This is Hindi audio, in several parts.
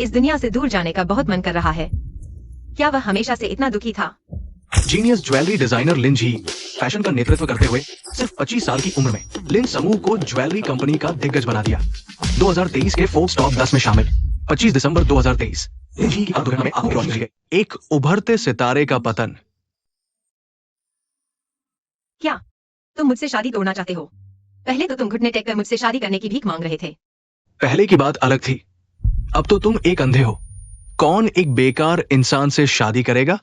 इस दुनिया से दूर जाने का बहुत मन कर रहा है। क्या वह हमेशा से इतना दुखी था? जीनियस ज्वेलरी डिजाइनर लिन जी फैशन का नेतृत्व करते हुए सिर्फ 25 साल की उम्र में लिन समूह को ज्वेलरी कंपनी का दिग्गज बना दिया। 2023 के फोर्ब्स टॉप 10 में शामिल। 25 दिसंबर 2023 लिन जी की कार दुर्घटना में आंखों की रोशनी चली गई। एक उभरते सितारे का पतन। क्या तुम मुझसे शादी तोड़ना चाहते हो? पहले तो तुम घुटने टेक कर मुझसे शादी करने की भीख मांग रहे थे। पहले की बात अलग थी, अब तो तुम एक अंधे हो। कौन एक बेकार इंसान से शादी करेगा?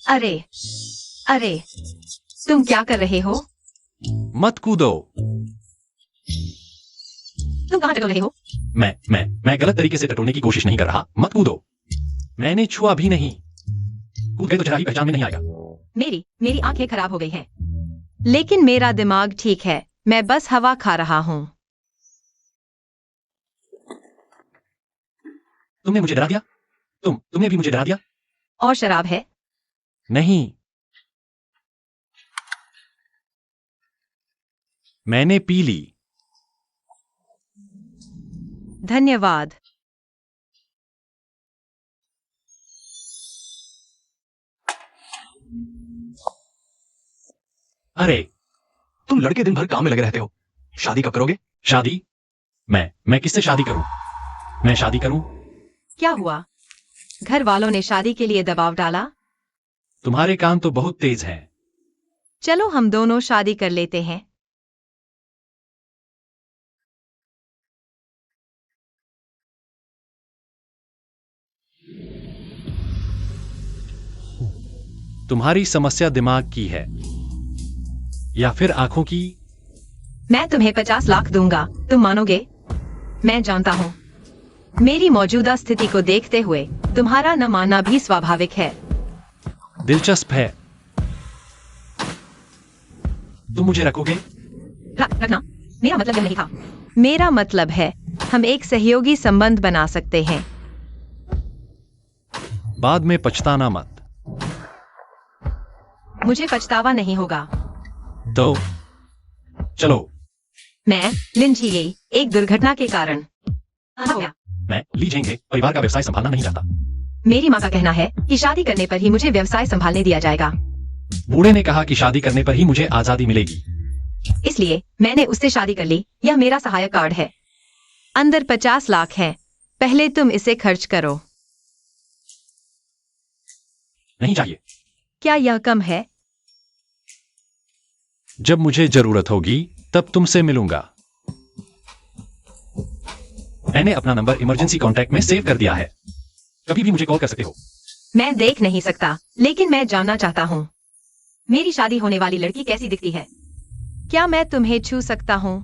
अरे अरे, तुम क्या कर रहे हो? मत कूदो। तुम कहाँ टटोल रहे हो? मैं गलत तरीके से टटोलने की कोशिश नहीं कर रहा। मत कूदो। मैंने छुआ भी नहीं। कूद गए तो जरा ही पहचान में नहीं आएगा। मेरी आंखें खराब हो गई हैं। लेकिन मेरा दिमाग ठीक है। मैं बस हवा खा रहा हूँ। तुमने मुझे डरा दिया। तुमने भी मुझे डरा दिया। और शराब है? नहीं, मैंने पी ली। धन्यवाद। अरे, तुम लड़के दिन भर काम में लगे रहते हो, शादी कब करोगे? शादी? मैं किससे शादी करूं? मैं शादी करूं? क्या हुआ? घर वालों ने शादी के लिए दबाव डाला? तुम्हारे कान तो बहुत तेज हैं। चलो हम दोनों शादी कर लेते हैं। तुम्हारी समस्या दिमाग की है या फिर आंखों की? मैं तुम्हें 50 लाख दूंगा, तुम मानोगे? मैं जानता हूँ, मेरी मौजूदा स्थिति को देखते हुए तुम्हारा न मानना भी स्वाभाविक है। दिलचस्प है। तुम मुझे रखोगे? रखना? मेरा मतलब यह नहीं था। मेरा मतलब है, हम एक सहयोगी संबंध बना सकते हैं। बाद में पछताना मत। मुझे पछतावा नहीं होगा। तो चलो। मैं लिन जी ये एक दुर्घटना के कारण हो गया। मैं ली जेंग के परिवार का व्यवसाय संभालना नहीं चाहता। मेरी माँ का कहना है कि शादी करने पर ही मुझे व्यवसाय संभालने दिया जाएगा। बूढ़े ने कहा कि शादी करने पर ही मुझे आजादी मिलेगी। इसलिए मैंने उससे शादी कर ली। यह मेरा सहायक कार्ड है। अंदर 50 लाख है। पहले तुम इसे खर्च करो। नहीं चाहिए। क्या यह कम है? जब मुझे जरूरत होगी तब तुमसे मिलूंगा। मैंने अपना नंबर इमरजेंसी कॉन्टैक्ट में सेव कर दिया है। कभी भी मुझे कॉल कर सकते हो। मैं देख नहीं सकता, लेकिन मैं जानना चाहता हूँ, मेरी शादी होने वाली लड़की कैसी दिखती है? क्या मैं तुम्हें छू सकता हूँ?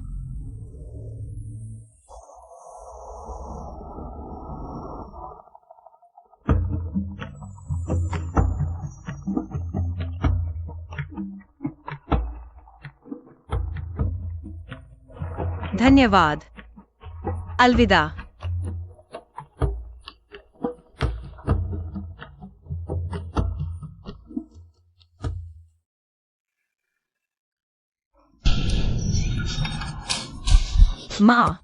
धन्यवाद। अलविदा। माँ,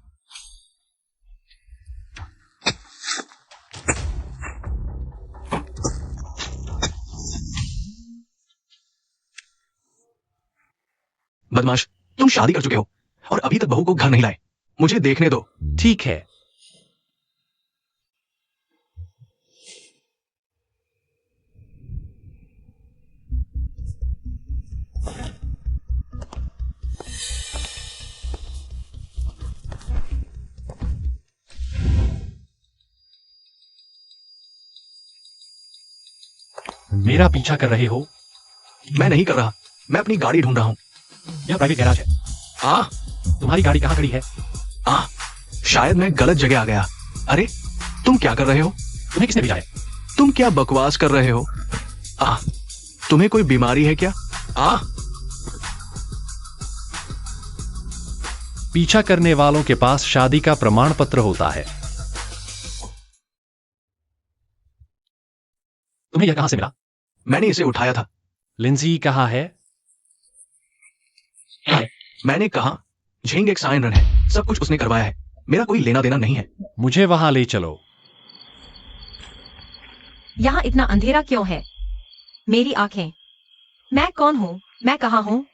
बदमाश, तुम शादी कर चुके हो और अभी तक बहू को घर नहीं लाए। मुझे देखने दो। ठीक है। मेरा पीछा कर रहे हो? मैं नहीं कर रहा, मैं अपनी गाड़ी ढूंढ रहा हूँ। यह प्राइवेट गैराज है। हाँ, तुम्हारी गाड़ी कहाँ खड़ी है? शायद मैं गलत जगह आ गया। अरे, तुम क्या कर रहे हो? तुम्हें किसने भेजा है? तुम क्या बकवास कर रहे हो? तुम्हें कोई बीमारी है क्या? पीछा करने वालों के पास शादी का प्रमाण पत्र होता है। तुम्हें यह कहां से मिला? मैंने इसे उठाया था। लिंजी कहाँ है? मैंने कहा झिंग एक साइन रन है, सब कुछ उसने करवाया है, मेरा कोई लेना देना नहीं है। मुझे वहां ले चलो। यहाँ इतना अंधेरा क्यों है? मेरी आंखें। मैं कौन हूँ? मैं कहाँ हूँ?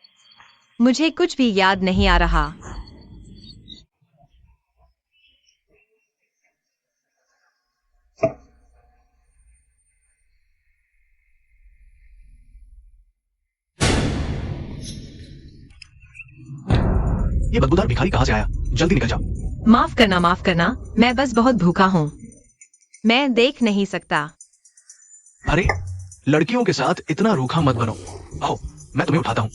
मुझे कुछ भी याद नहीं आ रहा। ये बदबूदार भिखारी कहाँ से आया? जल्दी निकल जाओ। माफ करना, मैं बस बहुत भूखा हूँ। मैं देख नहीं सकता। अरे लड़कियों के साथ इतना रूखा मत बनो। आओ मैं तुम्हें उठाता हूँ।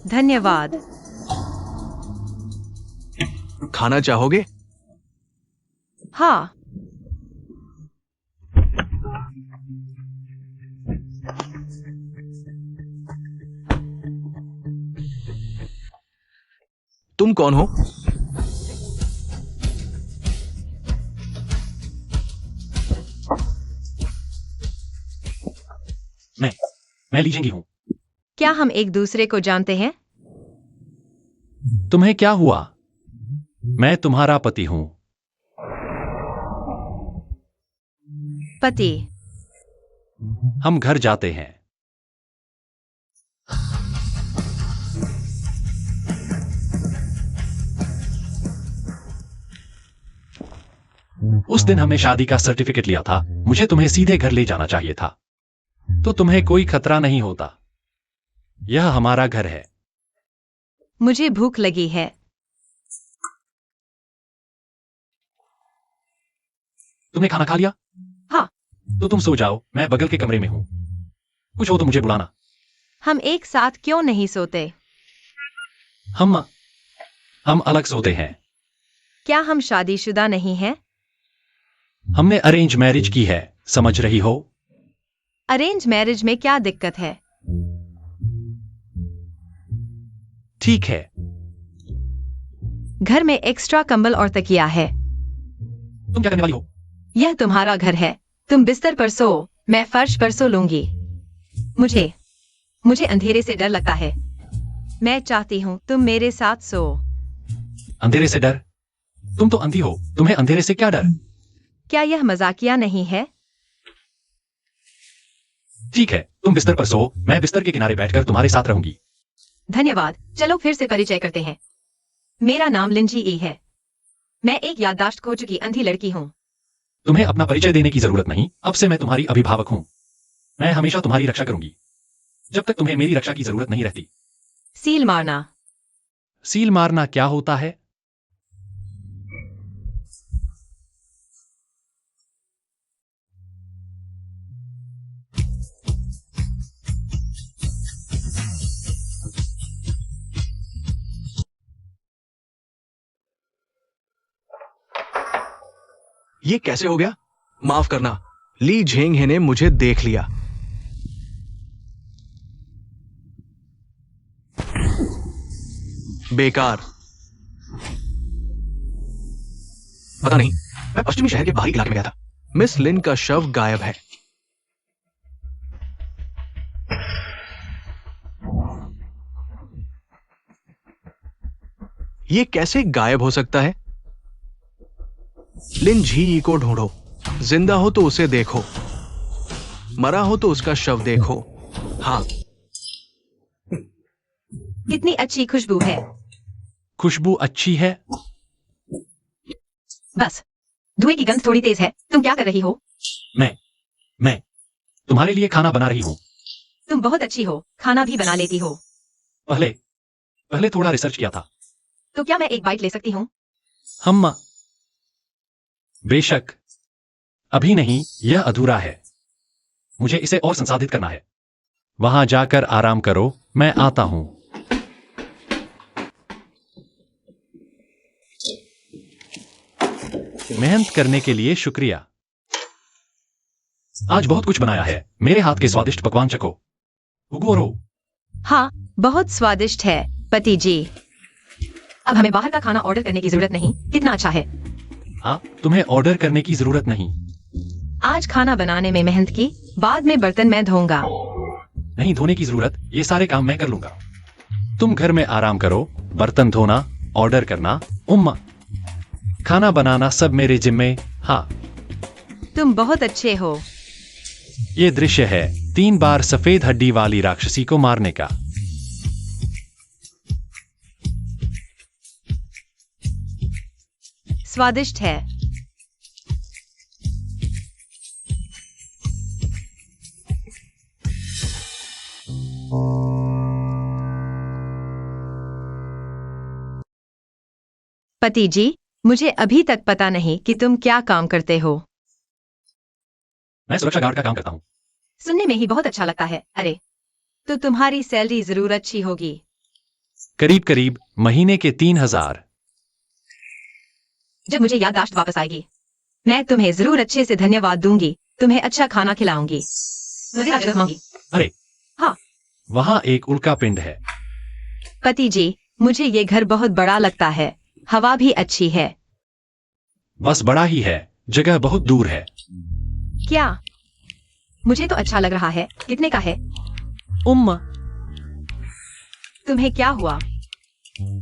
धन्यवाद। खाना चाहोगे? हाँ। तुम कौन हो? मैं लीजेंगी हूं। क्या हम एक दूसरे को जानते हैं? तुम्हें क्या हुआ? मैं तुम्हारा पति हूं। पति? हम घर जाते हैं। उस दिन हमने शादी का सर्टिफिकेट लिया था। मुझे तुम्हें सीधे घर ले जाना चाहिए था, तो तुम्हें कोई खतरा नहीं होता। यह हमारा घर है। मुझे भूख लगी है। तुमने खाना खा लिया? हाँ। तो तुम सो जाओ, मैं बगल के कमरे में हूं। कुछ हो तो मुझे बुलाना। हम एक साथ क्यों नहीं सोते? हम अलग सोते हैं। क्या हम शादीशुदा नहीं हैं? हमने अरेंज मैरिज की है, समझ रही हो? अरेंज मैरिज में क्या दिक्कत है? ठीक है। घर में एक्स्ट्रा कंबल और तकिया है। तुम क्या करने वाली हो? यह तुम्हारा घर है। तुम बिस्तर पर सो, मैं फर्श पर सो लूंगी। मुझे अंधेरे से डर लगता है। मैं चाहती हूँ तुम मेरे साथ सो। अंधेरे से डर? तुम तो अंधी हो, तुम्हें अंधेरे से क्या डर? क्या यह मजाकिया नहीं है? ठीक है, तुम बिस्तर पर सो, मैं बिस्तर के किनारे बैठकर तुम्हारे साथ रहूंगी। धन्यवाद। चलो फिर से परिचय करते हैं। मेरा नाम लिंजी ई है। मैं एक याददाश्त खो चुकी अंधी लड़की हूँ। तुम्हें अपना परिचय देने की जरूरत नहीं। अब से मैं तुम्हारी अभिभावक हूं। मैं हमेशा तुम्हारी रक्षा करूंगी, जब तक तुम्हें मेरी रक्षा की जरूरत नहीं रहती। सील मारना? सील मारना क्या होता है? ये कैसे हो गया? माफ करना, ली झेंग हे ने मुझे देख लिया। बेकार। पता नहीं, मैं पश्चिमी शहर के बाहरी इलाके में गया था। मिस लिन का शव गायब है। ये कैसे गायब हो सकता है? लिन झी को ढूंढो। जिंदा हो तो उसे देखो, मरा हो तो उसका शव देखो। हाँ। कितनी अच्छी खुशबू है। खुशबू अच्छी है? बस, धुएं की गंध थोड़ी तेज है। तुम क्या कर रही हो? मैं तुम्हारे लिए खाना बना रही हूं। तुम बहुत अच्छी हो, खाना भी बना लेती हो। पहले थोड़ा रिसर्च किया था। तो क्या मैं एक बाइट ले सकती हूँ? हम बेशक। अभी नहीं, यह अधूरा है। मुझे इसे और संसाधित करना है। वहां जाकर आराम करो, मैं आता हूं। मेहनत करने के लिए शुक्रिया। आज बहुत कुछ बनाया है। मेरे हाथ के स्वादिष्ट पकवान चखो। उगोरो। हाँ, बहुत स्वादिष्ट है पति जी। अब हमें बाहर का खाना ऑर्डर करने की जरूरत नहीं। कितना अच्छा है। हाँ, तुम्हें ऑर्डर करने की जरूरत नहीं। आज खाना बनाने में मेहनत की, बाद में बर्तन मैं धोऊंगा। नहीं धोने की जरूरत, ये सारे काम मैं कर लूंगा। तुम घर में आराम करो, बर्तन धोना, ऑर्डर करना, उम्मा खाना बनाना सब मेरे जिम्मे। हाँ, तुम बहुत अच्छे हो। ये दृश्य है 3 बार सफेद हड्डी वाली राक्षसी को मारने का। स्वादिष्ट है। पति जी, मुझे अभी तक पता नहीं कि तुम क्या काम करते हो। मैं सुरक्षा गार्ड का काम करता हूँ। सुनने में ही बहुत अच्छा लगता है। अरे, तो तुम्हारी सैलरी जरूर अच्छी होगी। करीब करीब महीने के 3000। जब मुझे याददाश्त वापस आएगी, मैं तुम्हें जरूर अच्छे से धन्यवाद दूंगी, तुम्हें अच्छा खाना खिलाऊंगी, मुझे जगह मांगी। अरे हाँ। वहां एक उल्का पिंड है। पति जी, मुझे ये घर बहुत बड़ा लगता है, हवा भी अच्छी है। बस बड़ा ही है, जगह बहुत दूर है। क्या? मुझे तो अच्छा लग रहा है। कितने का है? तुम्हें क्या हुआ?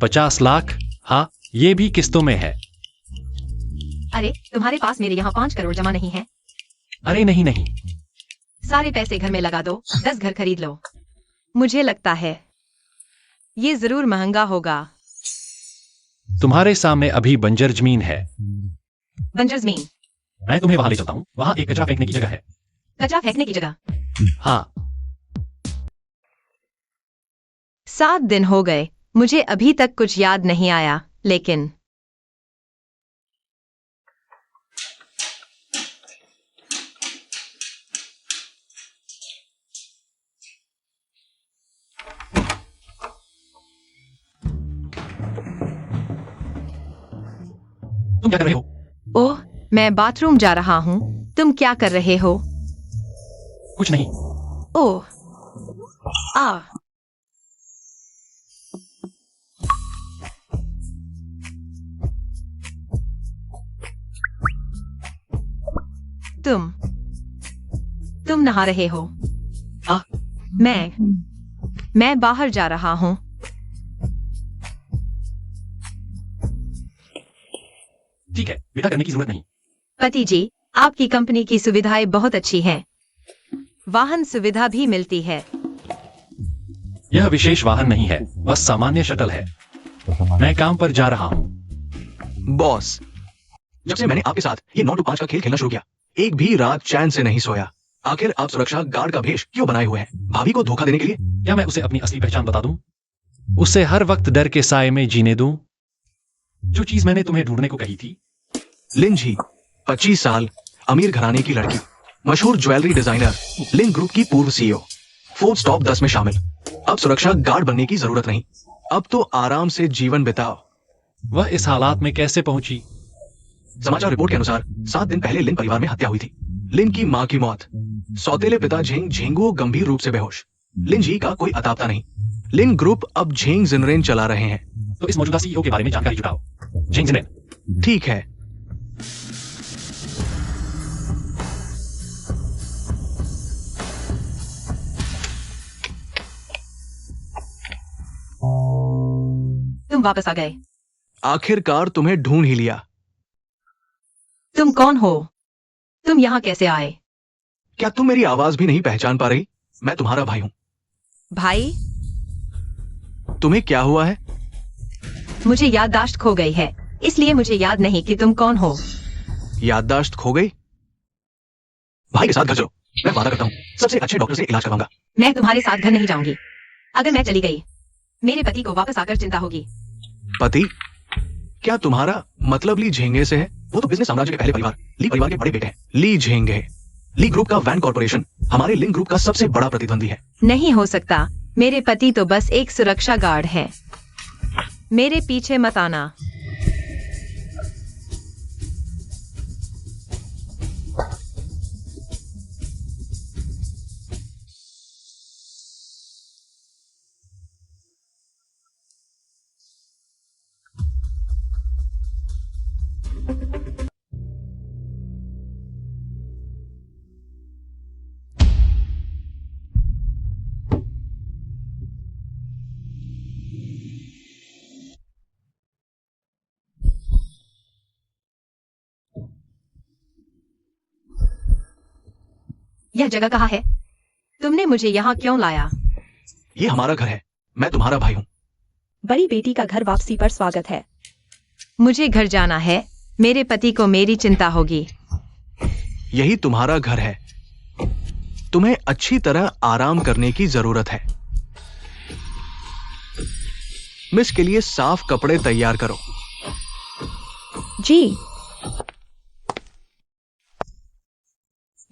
50 लाख। हाँ, ये भी किस्तों में है। अरे, तुम्हारे पास मेरे यहाँ 5 करोड़ जमा नहीं है? अरे नहीं नहीं, सारे पैसे घर में लगा दो, 10 घर खरीद लो। मुझे लगता है ये जरूर महंगा होगा। तुम्हारे सामने अभी बंजर जमीन है। बंजर जमीन? मैं तुम्हें वहां ले चलता हूँ, वहां एक कचरा फेंकने की जगह है। कचरा फेंकने की जगह? हाँ। 7 दिन हो गए, मुझे अभी तक कुछ याद नहीं आया, लेकिन तुम क्या कर रहे हो? ओह, मैं बाथरूम जा रहा हूँ। तुम क्या कर रहे हो? कुछ नहीं। ओह, आ तुम नहा रहे हो? हाँ। मैं बाहर जा रहा हूँ। ठीक है, विदा करने की जरूरत नहीं। पति जी, आपकी कंपनी की सुविधाएं बहुत अच्छी हैं। वाहन सुविधा भी मिलती है। यह विशेष वाहन नहीं है, बस सामान्य शटल है। मैं काम पर जा रहा हूँ। बॉस, जब से मैंने आपके साथ ये 9 to 5 का खेल खेलना शुरू किया, एक भी रात चैन से नहीं सोया। आखिर आप सुरक्षा गार्ड का भेष क्यों बनाए हुए हैं? भाभी को धोखा देने के लिए? क्या मैं उसे अपनी असली पहचान बता दूं? उसे हर वक्त डर के साए में जीने दूं? जो चीज मैंने तुम्हें ढूंढने को कही थी। लिन जी, 25 साल, अमीर घराने की लड़की, मशहूर ज्वेलरी डिजाइनर, लिन ग्रुप की पूर्व सीईओ, फोर्ब्स टॉप 10 में शामिल। अब सुरक्षा गार्ड बनने की जरूरत नहीं, अब तो आराम से जीवन बिताओ। वह इस हालात में कैसे पहुंची? समाचार रिपोर्ट के अनुसार 7 दिन पहले लिन परिवार में हत्या हुई थी। लिन की मां की मौत, सौतेले पिता झेंग झेंगुओ गंभीर रूप से बेहोश, लिन जी का कोई अतापता नहीं। लिन ग्रुप अब झेंग जिनरेन चला रहे हैं। तो इस मौजूदा सीईओ के बारे में जानकारी जुटाओ। झेंग जिनरेन। ठीक है। तुम वापस आ गए। आखिरकार तुम्हें ढूंढ ही लिया। तुम कौन हो? तुम यहाँ कैसे आए? क्या तुम मेरी आवाज भी नहीं पहचान पा रही? मैं तुम्हारा भाई हूं। भाई? तुम्हें क्या हुआ है? मुझे याददाश्त खो गई है, इसलिए मुझे याद नहीं कि तुम कौन हो। याददाश्त खो गई? भाई के साथ घर चलो, मैं वादा करता हूँ सबसे अच्छे डॉक्टर से इलाज करवाऊंगा। मैं तुम्हारे साथ घर नहीं जाऊंगी। अगर मैं चली गई, मेरे पति को वापस आकर चिंता होगी। पति? क्या तुम्हारा मतलब ली झेंगे से है? वो तो बिजनेस साम्राज्य के पहले परिवार, ली परिवार के बड़े बेटे हैं। ली झेंगे, ली ग्रुप का वैन कॉर्पोरेशन हमारे लिंक ग्रुप का सबसे बड़ा प्रतिद्वंदी है। नहीं हो सकता, मेरे पति तो बस एक सुरक्षा गार्ड है। मेरे पीछे मत आना। यह जगह कहाँ है? तुमने मुझे यहाँ क्यों लाया? ये हमारा घर है। मैं तुम्हारा भाई हूँ। बड़ी बेटी का घर वापसी पर स्वागत है। मुझे घर जाना है। मेरे पति को मेरी चिंता होगी। यही तुम्हारा घर है। तुम्हें अच्छी तरह आराम करने की जरूरत है। मिस के लिए साफ कपड़े तैयार करो। जी।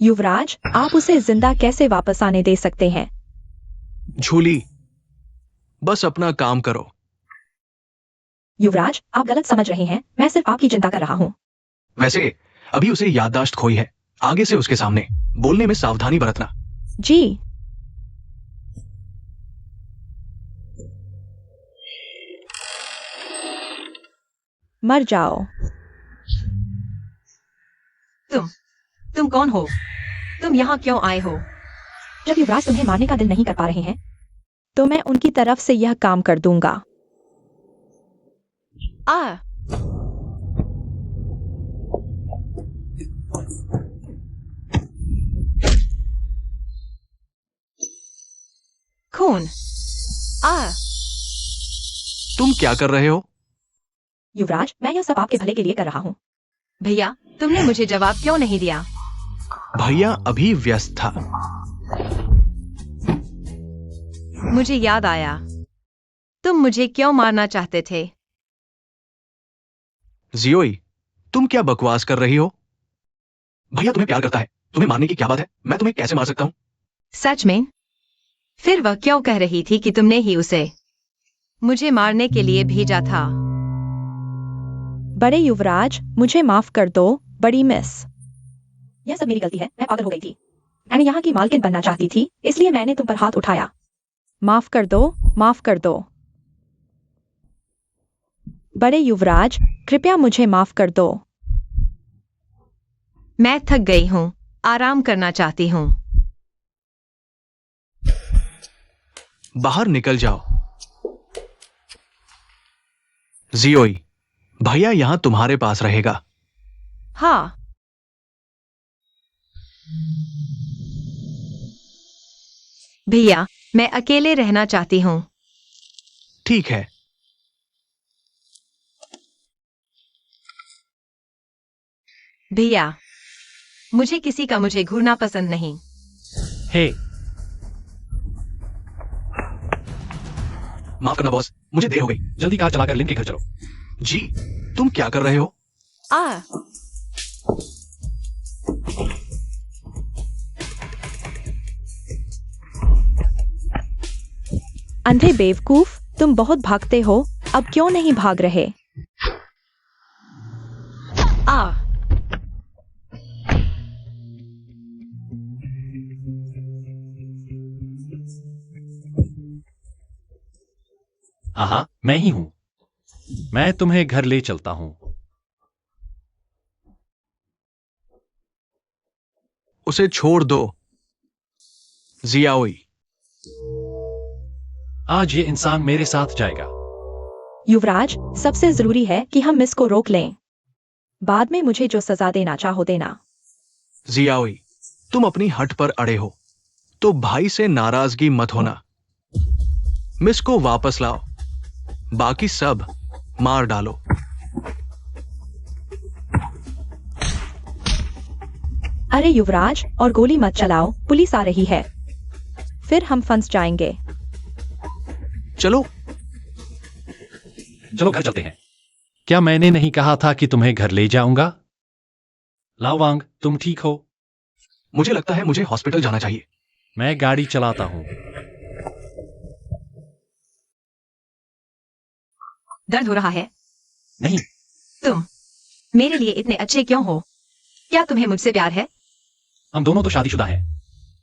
युवराज, आप उसे जिंदा कैसे वापस आने दे सकते हैं? झूली, बस अपना काम करो। युवराज, आप गलत समझ रहे हैं। मैं सिर्फ आपकी चिंता कर रहा हूँ। वैसे अभी उसे याददाश्त खोई है। आगे से उसके सामने बोलने में सावधानी बरतना। जी। मर जाओ। तुम कौन हो? तुम यहाँ क्यों आए हो? जब युवराज तुम्हें मारने का दिल नहीं कर पा रहे हैं, तो मैं उनकी तरफ से यह काम कर दूंगा। आ खून। तुम क्या कर रहे हो? युवराज, मैं यह सब आपके भले के लिए कर रहा हूँ। भैया, तुमने मुझे जवाब क्यों नहीं दिया? भैया अभी व्यस्त था। मुझे याद आया। तुम मुझे क्यों मारना चाहते थे? जियोई, तुम क्या बकवास कर रही हो? भैया तुम्हें प्यार करता है। तुम्हें मारने की क्या बात है? मैं तुम्हें कैसे मार सकता हूँ? सच में? फिर वह क्यों कह रही थी कि तुमने ही उसे मुझे मारने के लिए भेजा था? बड़े युवराज, मुझे माफ कर दो। बड़ी मिस, यह सब मेरी गलती है। मैं पागल हो गई थी। मैं यहाँ की मालकिन बनना चाहती थी, इसलिए मैंने तुम पर हाथ उठाया। माफ कर दो, माफ कर दो। बड़े युवराज, कृपया मुझे माफ कर दो। मैं थक गई हूँ। आराम करना चाहती हूँ। बाहर निकल जाओ। जियोई, भैया यहां तुम्हारे पास रहेगा। हाँ। भैया, मैं अकेले रहना चाहती हूँ। ठीक है। भैया, मुझे किसी का मुझे घूरना पसंद नहीं। हे, माफ करना बॉस, मुझे देर हो गई। जल्दी कार चलाकर लिन के घर चलो। जी, तुम क्या कर रहे हो? आ अंधे बेवकूफ, तुम बहुत भागते हो। अब क्यों नहीं भाग रहे? आ हाँ, मैं ही हूं। मैं तुम्हें घर ले चलता हूं। उसे छोड़ दो। जियाओई, आज ये इंसान मेरे साथ जाएगा। युवराज, सबसे जरूरी है कि हम मिस को रोक लें। बाद में मुझे जो सजा देना चाहो देना। जियाओई, तुम अपनी हट पर अड़े हो, तो भाई से नाराजगी मत होना। मिस को वापस लाओ, बाकी सब मार डालो। अरे युवराज, और गोली मत चलाओ, पुलिस आ रही है। फिर हम फंस जाएंगे। चलो चलो घर चलते हैं। क्या मैंने नहीं कहा था कि तुम्हें घर ले जाऊंगा? लावांग, तुम ठीक हो? मुझे लगता है मुझे हॉस्पिटल जाना चाहिए। मैं गाड़ी चलाता हूं। दर्द हो रहा है? नहीं। तुम मेरे लिए इतने अच्छे क्यों हो? क्या तुम्हें मुझसे प्यार है? हम दोनों तो शादीशुदा हैं।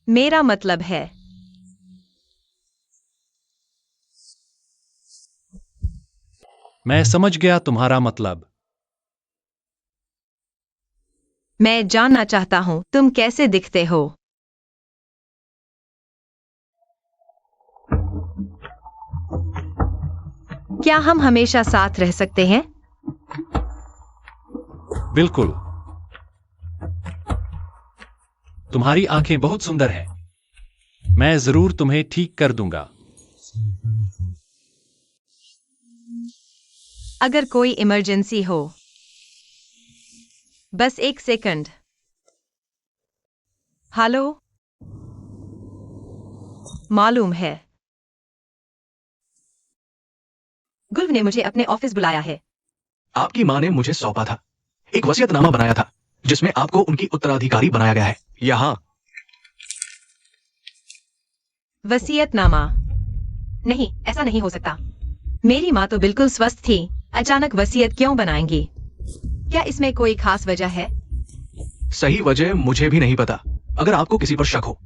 मेरा मतलब है, मैं समझ गया तुम्हारा मतलब। मैं जानना चाहता हूं तुम कैसे दिखते हो। क्या हम हमेशा साथ रह सकते हैं? बिल्कुल। तुम्हारी आंखें बहुत सुंदर हैं। मैं जरूर तुम्हें ठीक कर दूंगा। अगर कोई इमरजेंसी हो, बस 1 सेकंड। हेलो, मालूम है गुल्फ ने मुझे अपने ऑफिस बुलाया है। आपकी माँ ने मुझे सौंपा था, एक वसीयतनामा बनाया था जिसमें आपको उनकी उत्तराधिकारी बनाया गया है। यहाँ वसीयतनामा? नहीं, ऐसा नहीं हो सकता। मेरी माँ तो बिल्कुल स्वस्थ थी, अचानक वसीयत क्यों बनाएंगी? क्या इसमें कोई खास वजह है? सही वजह मुझे भी नहीं पता। अगर आपको किसी पर शक हो,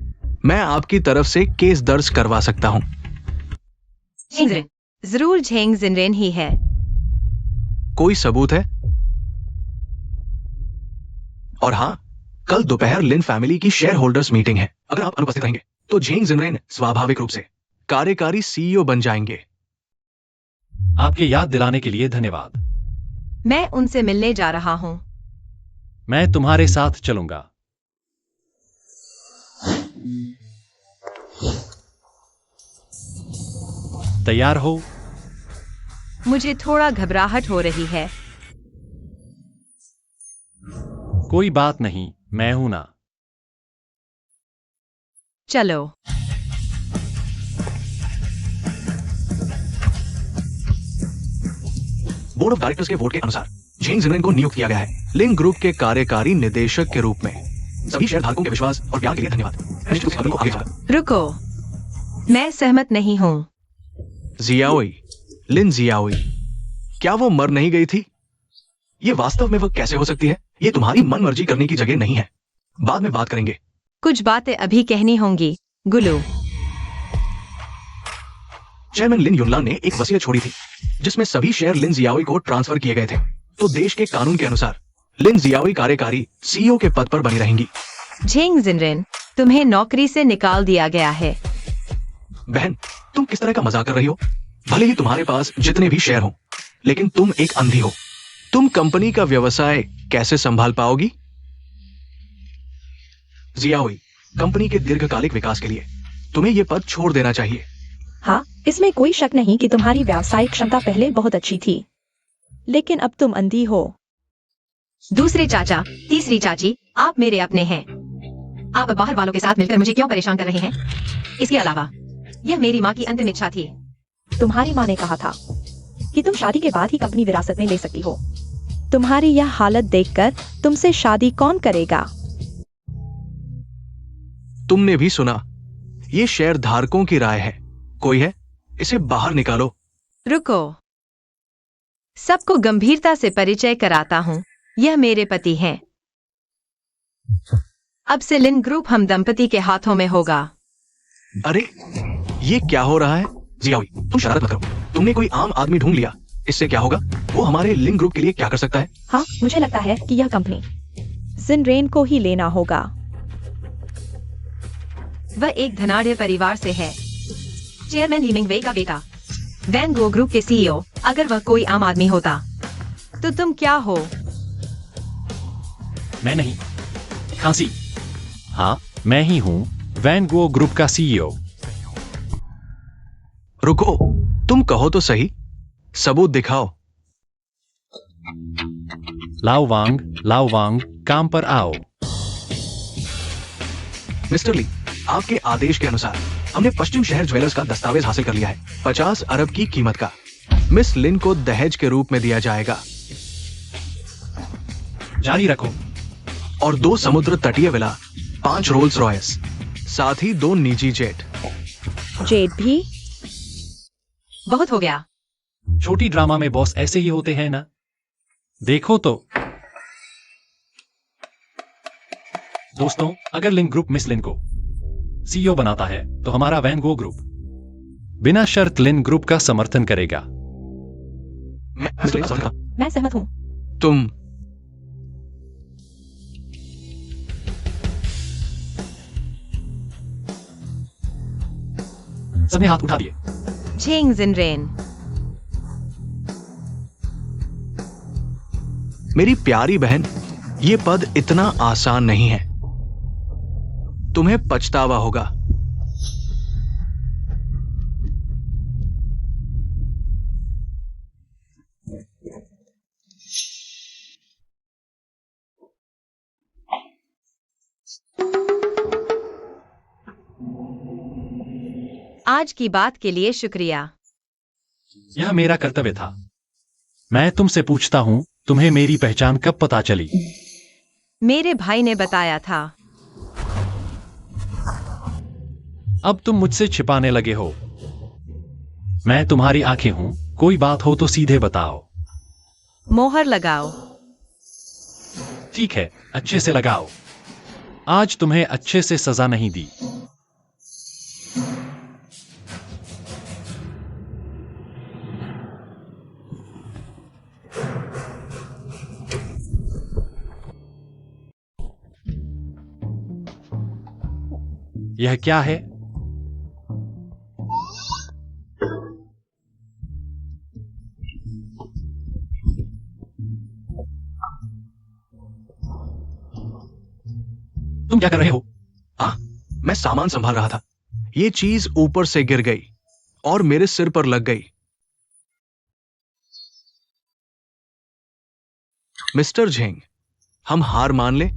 मैं आपकी तरफ से केस दर्ज करवा सकता हूँ। झेंगजिन, जरूर झेंग जिनरेन ही है। कोई सबूत है? और हाँ, कल दोपहर लिन फैमिली की शेयर होल्डर्स मीटिंग है। अगर आप अनुपस्थित रहेंगे तो झेंग जिनरेन स्वाभाविक रूप से कार्यकारी सीईओ बन जाएंगे। आपके याद दिलाने के लिए धन्यवाद। मैं उनसे मिलने जा रहा हूँ। मैं तुम्हारे साथ चलूंगा। तैयार हो? मुझे थोड़ा घबराहट हो रही है। कोई बात नहीं, मैं हूं ना। चलो। बोर्ड ऑफ डायरेक्टर्स के वोट के अनुसार झेंग जिनरेन को नियुक्त किया गया है लिन ग्रुप के कार्यकारी निदेशक के रूप में। सभी शेयरधारकों के विश्वास और ज्ञान के लिए धन्यवाद। मैं निश्चित रूप से खबर को आगे बढ़ाऊंगा। रुको, मैं सहमत नहीं हूँ। जियाओई, लिन जियाओई, क्या वो मर नहीं गई थी? ये वास्तव में वो कैसे हो सकती है? ये तुम्हारी मन मर्जी करने की जगह नहीं है। बाद में बात करेंगे। कुछ बातें अभी कहनी होंगी, गुलू। चेयरमैन लिन युनलान ने एक वसीयत छोड़ी थी जिसमें सभी शेयर लिन जियाओई को ट्रांसफर किए गए थे। तो देश के कानून के अनुसार लिन जियाओई कार्यकारी सीईओ के पद पर बनी रहेंगी। झेंग जिनरेन, तुम्हें नौकरी से निकाल दिया गया है। बहन, तुम किस तरह का मजाक कर रही हो? भले ही तुम्हारे पास जितने भी शेयर हो, लेकिन तुम एक अंधी हो। तुम कंपनी का व्यवसाय कैसे संभाल पाओगी? जियाओई, कंपनी के दीर्घकालिक विकास के लिए तुम्हें यह पद छोड़ देना चाहिए। हाँ, इसमें कोई शक नहीं कि तुम्हारी व्यावसायिक क्षमता पहले बहुत अच्छी थी, लेकिन अब तुम अंधी हो। दूसरे चाचा, तीसरी चाची, आप मेरे अपने हैं। आप बाहर वालों के साथ मिलकर मुझे क्यों परेशान कर रहे हैं? इसके अलावा यह मेरी माँ की अंतिम इच्छा थी। तुम्हारी माँ ने कहा था कि तुम शादी के बाद ही कंपनी विरासत में ले सकती हो। तुम्हारी यह हालत देखकर तुमसे शादी कौन करेगा? तुमने भी सुना, ये शेयर धारकों की राय है। कोई है? इसे बाहर निकालो। रुको, सबको गंभीरता से परिचय कराता हूँ। यह मेरे पति हैं। अब से लिन ग्रुप हम दंपति के हाथों में होगा। अरे, ये क्या हो रहा है? जियाओई, तुम शरारत मत करो। तुमने कोई आम आदमी ढूंढ लिया, इससे क्या होगा? वो हमारे लिन ग्रुप के लिए क्या कर सकता है? हाँ, मुझे लगता है कि यह कंपनी जिनरेन को ही लेना होगा। वह एक धनाढ़ परिवार से है। चेयरमैन ली मिंगवे का बेटा, वैन गो ग्रुप के सीईओ। अगर वह कोई आम आदमी होता तो तुम क्या हो? मैं नहीं। खांसी। हाँ, मैं ही हूं वैन गो ग्रुप का सीईओ। रुको, तुम कहो तो सही, सबूत दिखाओ। लाओ वांग, काम पर आओ। मिस्टर ली, आपके आदेश के अनुसार हमने पश्चिम शहर ज्वेलर्स का दस्तावेज हासिल कर लिया है। 50 अरब की कीमत का। मिस लिन को दहेज के रूप में दिया जाएगा। जारी रखो। और 2 समुद्र तटीय विला, 5 रोल्स रॉयस, साथ ही 2 निजी जेट। जेट भी? बहुत हो गया। छोटी ड्रामा में बॉस ऐसे ही होते हैं ना? देखो तो। दोस्तों, अगर लिन ग्रुप मिस लिन को सीईओ बनाता है तो हमारा वैन गो ग्रुप बिना शर्त लिन ग्रुप का समर्थन करेगा। मैं सहमत हूँ। तुम सबने हाथ उठा दिए। झेंग जिनरेन, मेरी प्यारी बहन, ये पद इतना आसान नहीं है। तुम्हें पछतावा होगा। आज की बात के लिए शुक्रिया। यह मेरा कर्तव्य था। मैं तुमसे पूछता हूं, तुम्हें मेरी पहचान कब पता चली? मेरे भाई ने बताया था। अब तुम मुझसे छिपाने लगे हो। मैं तुम्हारी आंखें हूं, कोई बात हो तो सीधे बताओ। मोहर लगाओ। ठीक है, अच्छे से लगाओ। आज तुम्हें अच्छे से सजा नहीं दी। यह क्या है? तुम क्या कर रहे हो? मैं सामान संभाल रहा था। ये चीज ऊपर से गिर गई और मेरे सिर पर लग गई। मिस्टर झेंग, हम हार मान लें,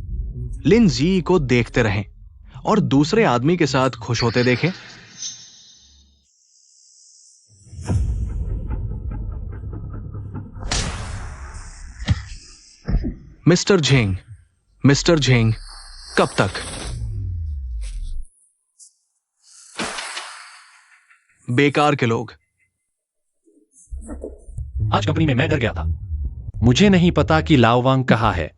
लिन जी को देखते रहें और दूसरे आदमी के साथ खुश होते देखें। मिस्टर झेंग, कब तक? बेकार के लोग। आज कंपनी में मैं डर गया था। मुझे नहीं पता कि लाओवांग कहाँ है।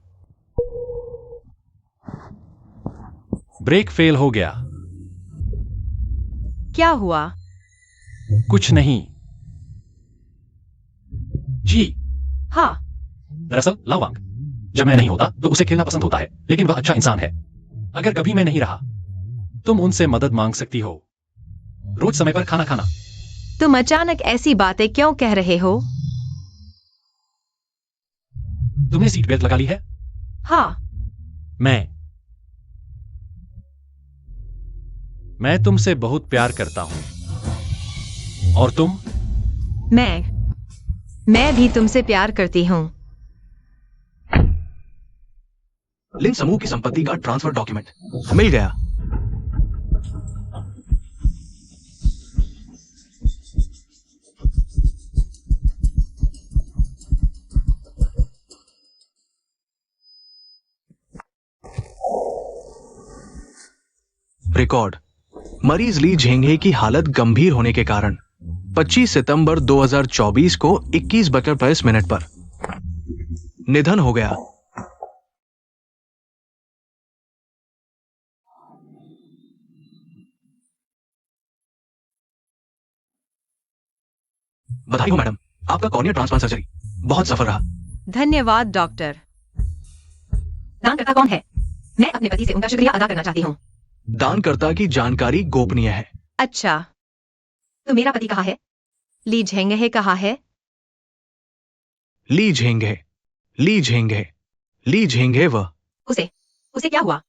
ब्रेक फेल हो गया। क्या हुआ? कुछ नहीं। जी हाँ, दरअसल लाओवांग, जब मैं नहीं होता तो उसे खेलना पसंद होता है, लेकिन वह अच्छा इंसान है। अगर कभी मैं नहीं रहा, तुम उनसे मदद मांग सकती हो। रोज समय पर खाना खाना। तुम अचानक ऐसी बातें क्यों कह रहे हो? तुमने सीट बेल्ट लगा ली है? हाँ। मैं तुमसे बहुत प्यार करता हूं। और तुम? मैं भी तुमसे प्यार करती हूं। लिन समूह की संपत्ति का ट्रांसफर डॉक्यूमेंट मिल गया। रिकॉर्ड: मरीज ली झेंगे की हालत गंभीर होने के कारण 25 सितंबर 2024 को 21:22 पर निधन हो गया। बधाई हो मैडम, आपका कॉर्निया ट्रांसप्लांट सर्जरी बहुत सफल रहा। धन्यवाद डॉक्टर। दानकर्ता कौन है? मैं अपने पति से उनका शुक्रिया अदा करना चाहती हूँ। दानकर्ता की जानकारी गोपनीय है। अच्छा, तो मेरा पति कहाँ है? ली झेंगे कहाँ है? ली झेंगे वह। उसे क्या हुआ?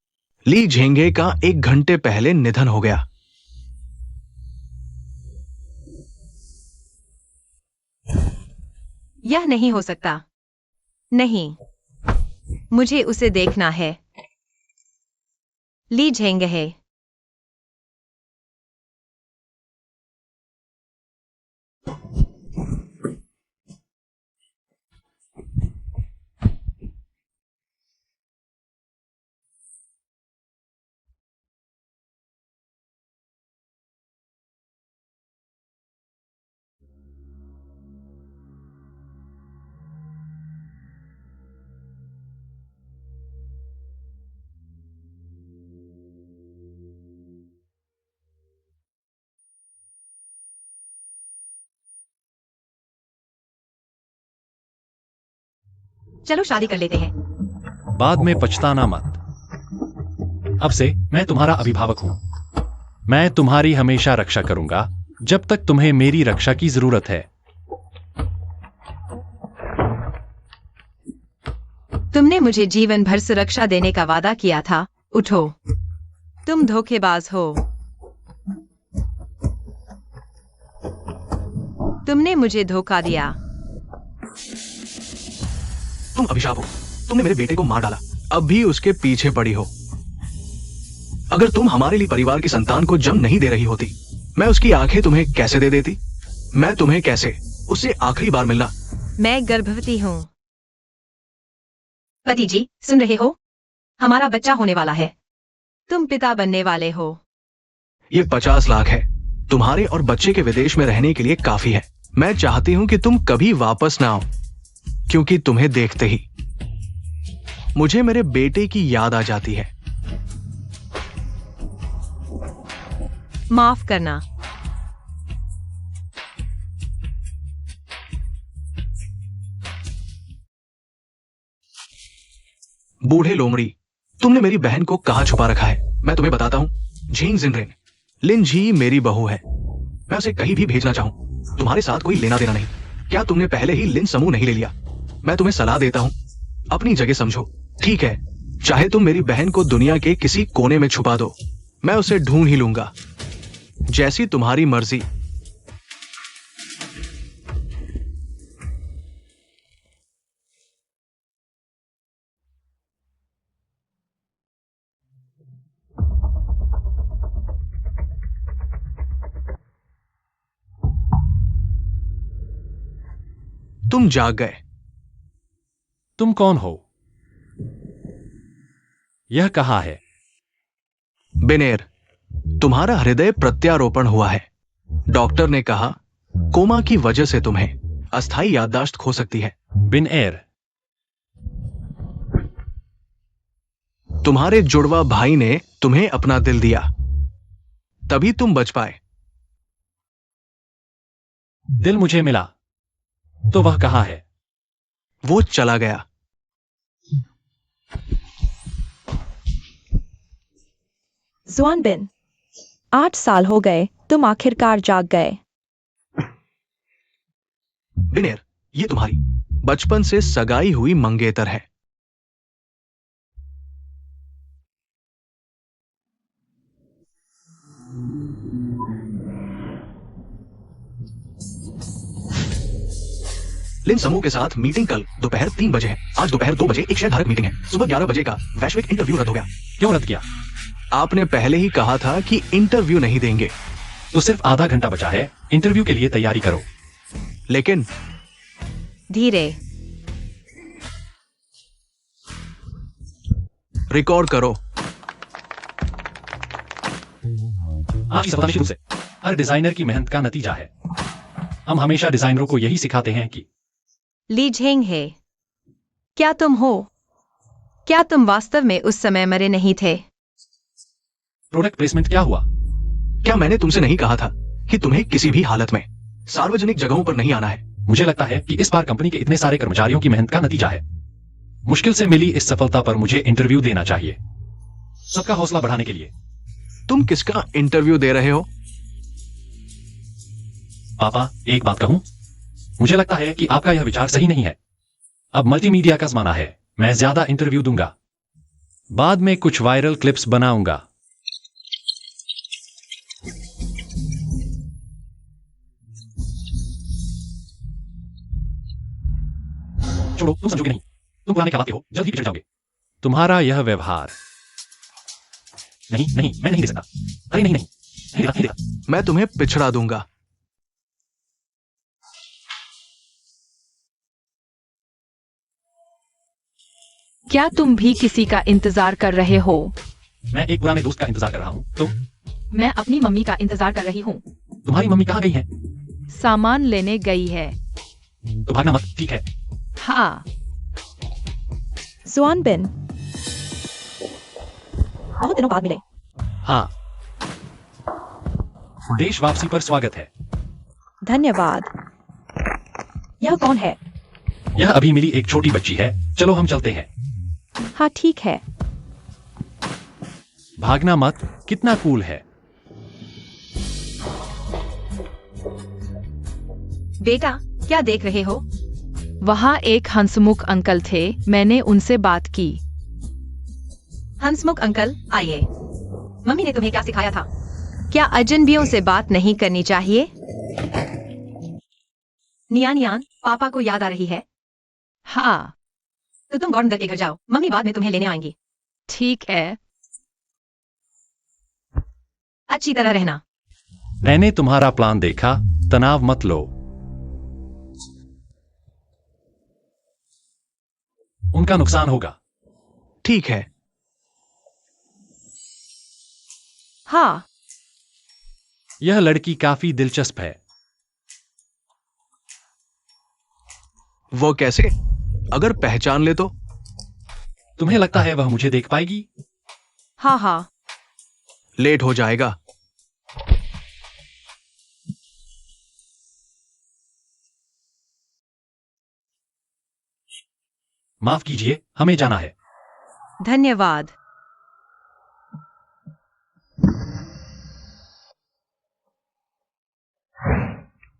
ली झेंगे का 1 घंटे पहले निधन हो गया। यह नहीं हो सकता। नहीं, मुझे उसे देखना है। ली झेंगे। चलो शादी कर लेते हैं। बाद में पछताना मत। अब से मैं तुम्हारा अभिभावक हूं। मैं तुम्हारी हमेशा रक्षा करूंगा जब तक तुम्हें मेरी रक्षा की जरूरत है। तुमने मुझे जीवन भर सुरक्षा देने का वादा किया था। उठो। तुम धोखेबाज हो। तुमने मुझे धोखा दिया। तुम अभिशाप हो। तुमने मेरे बेटे को मार डाला, अब भी उसके पीछे पड़ी हो। अगर तुम हमारे लिए परिवार की संतान को जन्म नहीं दे रही होती, मैं उसकी आंखें तुम्हें कैसे दे देती? मैं तुम्हें कैसे उससे आखिरी बार मिलना? मैं गर्भवती हूँ। पति जी, सुन रहे हो? हमारा बच्चा होने वाला है। तुम पिता बनने वाले हो। ये 50 लाख है, तुम्हारे और बच्चे के विदेश में रहने के लिए काफी है। मैं चाहती हूं कि तुम कभी वापस ना आओ, क्योंकि तुम्हें देखते ही मुझे मेरे बेटे की याद आ जाती है। माफ करना। बूढ़े लोमड़ी, तुमने मेरी बहन को कहां छुपा रखा है? मैं तुम्हें बताता हूं। झींग जिनरेन, लिन जी मेरी बहू है। मैं उसे कहीं भी भेजना चाहूं, तुम्हारे साथ कोई लेना देना नहीं। क्या तुमने पहले ही लिन समूह नहीं ले लिया? मैं तुम्हें सलाह देता हूं, अपनी जगह समझो। ठीक है, चाहे तुम मेरी बहन को दुनिया के किसी कोने में छुपा दो, मैं उसे ढूंढ ही लूंगा। जैसी तुम्हारी मर्जी। तुम जाग गए। तुम कौन हो? यह कहाँ है? बिनेर, तुम्हारा हृदय प्रत्यारोपण हुआ है। डॉक्टर ने कहा कोमा की वजह से तुम्हें अस्थायी याददाश्त खो सकती है। बिन एर, तुम्हारे जुड़वा भाई ने तुम्हें अपना दिल दिया, तभी तुम बच पाए। दिल मुझे मिला, तो वह कहाँ है? वो चला गया। जुआन बिन, 8 साल हो गए, तुम आखिरकार जाग गए। बिनेर, ये तुम्हारी बचपन से सगाई हुई मंगेतर है। लिन समूह के साथ मीटिंग कल दोपहर 3 बजे है। आज दोपहर 2 बजे एक शेयरधारक मीटिंग है। सुबह 11 बजे का वैश्विक इंटरव्यू रद्द हो गया। क्यों रद्द किया? आपने पहले ही कहा था कि इंटरव्यू नहीं देंगे। तो सिर्फ आधा घंटा बचा है, इंटरव्यू के लिए तैयारी करो। लेकिन धीरे। रिकॉर्ड करो। आज की सप्ताह शुरू से हर डिजाइनर की मेहनत का नतीजा है। हम हमेशा डिजाइनरों को यही सिखाते हैं कि ली झेंग है। क्या तुम हो? क्या तुम वास्तव में उस समय मरे नहीं थे? प्रोडक्ट प्लेसमेंट क्या हुआ? क्या मैंने तुमसे नहीं कहा था कि तुम्हें किसी भी हालत में सार्वजनिक जगहों पर नहीं आना है? मुझे लगता है कि इस बार कंपनी के इतने सारे कर्मचारियों की मेहनत का नतीजा है। मुश्किल से मिली इस सफलता पर मुझे इंटरव्यू देना चाहिए, सबका हौसला बढ़ाने के लिए। तुम किसका इंटरव्यू दे रहे हो? पापा, एक बात कहूं? मुझे लगता है कि आपका यह विचार सही नहीं है। अब मल्टीमीडिया का जमाना है, मैं ज्यादा इंटरव्यू दूंगा, बाद में कुछ वायरल क्लिप्स बनाऊंगा। छोड़ो, तुम समझोगे नहीं। तुम पुराने ख्याल के हो, जल्द ही पिछड़ जाओगे। तुम्हारा यह व्यवहार। नहीं नहीं, मैं नहीं दे सकता। अरे नहीं नहीं, नहीं देगा, नहीं देगा। मैं तुम्हें पिछड़ा दूंगा। क्या तुम भी किसी का इंतजार कर रहे हो? मैं एक पुराने दोस्त का इंतजार कर रहा हूं। तुम? मैं अपनी मम्मी का इंतजार कर रही हूँ। तुम्हारी मम्मी कहाँ गई है? सामान लेने गई है। तो भागना मत, ठीक है? हाँ। जुआन बिन, बहुत दिनों बाद मिले। हाँ। देश वापसी पर स्वागत है। धन्यवाद। यह कौन है? यह अभी मिली एक छोटी बच्ची है। चलो हम चलते हैं। हाँ ठीक है। भागना मत, कितना कूल है। बेटा, क्या देख रहे हो? वहाँ एक हंसमुख अंकल थे, मैंने उनसे बात की। हंसमुख अंकल, आइए। मम्मी ने तुम्हें क्या सिखाया था? क्या अजनबियों से बात नहीं करनी चाहिए? नियान, पापा को याद आ रही है? हाँ, तो तुम गॉर्डन के घर जाओ, मम्मी बाद में तुम्हें लेने आएंगी। ठीक है। अच्छी तरह रहना। मैंने तुम्हारा प्लान देखा, तनाव मत लो। उनका नुकसान होगा। ठीक है। हाँ, यह लड़की काफी दिलचस्प है। वो कैसे? अगर पहचान ले तो? तुम्हें लगता है वह मुझे देख पाएगी? हाँ, लेट हो जाएगा। माफ कीजिए, हमें जाना है। धन्यवाद।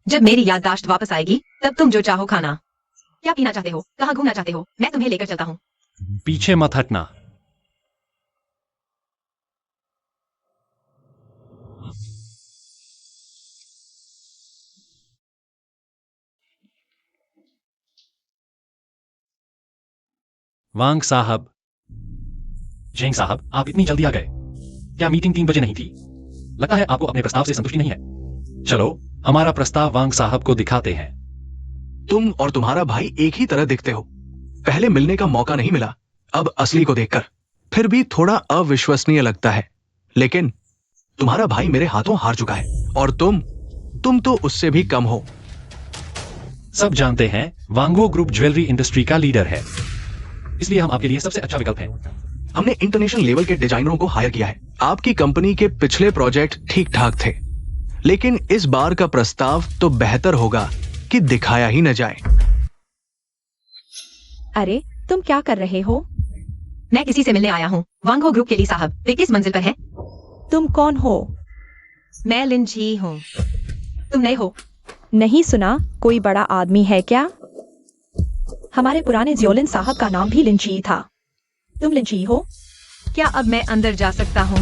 जब मेरी याददाश्त वापस आएगी तब तुम जो चाहो खाना। क्या पीना चाहते हो? कहाँ घूमना चाहते हो? मैं तुम्हें लेकर चलता हूँ। पीछे मत हटना। वांग साहब। जेंग साहब, आप इतनी जल्दी आ गए। क्या मीटिंग 3 बजे नहीं थी? लगता है आपको अपने प्रस्ताव से संतुष्टि नहीं है। चलो, हमारा प्रस्ताव वांग साहब को दिखाते हैं। तुम और तुम्हारा भाई एक ही तरह दिखते हो। पहले मिलने का मौका नहीं मिला, अब असली को देखकर फिर भी थोड़ा अविश्वसनीय लगता है। लेकिन तुम्हारा भाई मेरे हाथों हार चुका है और तुम तो उससे भी कम हो। सब जानते हैं, वांगो ग्रुप ज्वेलरी इंडस्ट्री का लीडर है, इसलिए हम आपके लिए सबसे अच्छा विकल्प हैं। हमने इंटरनेशनल लेवल के डिजाइनरों को हायर किया है। आपकी कंपनी के पिछले प्रोजेक्ट ठीक ठाक थे, लेकिन इस बार का प्रस्ताव तो बेहतर होगा कि दिखाया ही न जाए। अरे, तुम क्या कर रहे हो? मैं किसी से मिलने आया हूँ। वांगो ग्रुप के लिए साहब, वे किस मंजिल पर है? तुम कौन हो? मैं लिन जी हूँ। तुम नए हो? नहीं सुना, कोई बड़ा आदमी है क्या? हमारे पुराने जियोलिन साहब का नाम भी लिंची था। तुम लिंची हो? क्या अब मैं अंदर जा सकता हूँ?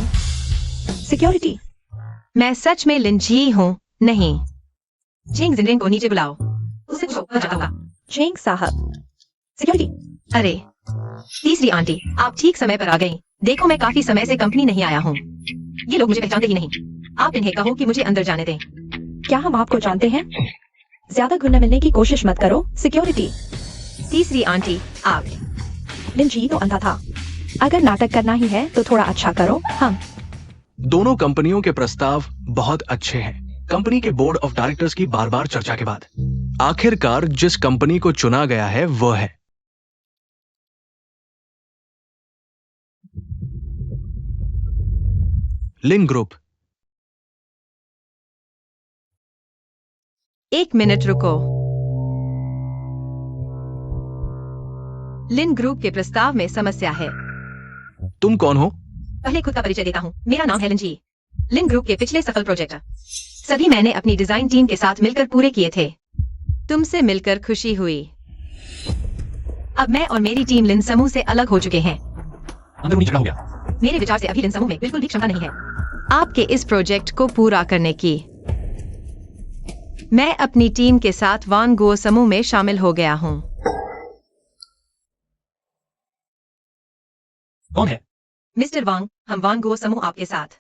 सिक्योरिटी। मैं सच में लिन जी हूँ। नहीं। जिंग जिंगरिंग को नीचे बुलाओ। उसे कुछ हो जाता होगा। जेंग साहब। सिक्योरिटी। अरे, तीसरी आंटी, आप ठीक समय पर आ गई। देखो, मैं काफी समय से कंपनी नहीं आया हूँ। ये लोग मुझे पहचानते ही नहीं। आप इन्हें कहो कि मुझे अंदर जाने दें। क्या हम आपको जानते हैं? ज्यादा घुलने मिलने की कोशिश मत करो। सिक्योरिटी। तीसरी आंटी, आप। लिंची तो अंधा था। अगर नाटक करना ही है तो थोड़ा अच्छा करो। हम दोनों कंपनियों के प्रस्ताव बहुत अच्छे हैं। कंपनी के बोर्ड ऑफ डायरेक्टर्स की बार बार चर्चा के बाद आखिरकार जिस कंपनी को चुना गया है वह है लिन ग्रुप। 1 मिनट रुको। लिन ग्रुप के प्रस्ताव में समस्या है। तुम कौन हो? पहले खुद का परिचय देता हूँ। मेरा नाम है लिन जी। लिन ग्रुप के पिछले सफल प्रोजेक्ट सभी मैंने अपनी डिजाइन टीम के साथ मिलकर पूरे किए थे। तुमसे मिलकर खुशी हुई। अब मैं और मेरी टीम लिन समूह से अलग हो चुके हैं। अंदरूनी झगड़ा हो गया। मेरे विचार से अभी लिन समूह में बिल्कुल भी क्षमता नहीं है आपके इस प्रोजेक्ट को पूरा करने की। मैं अपनी टीम के साथ वांगो समूह में शामिल हो गया हूँ। कौन है? मिस्टर वांग, हम वांगो समूह आपके साथ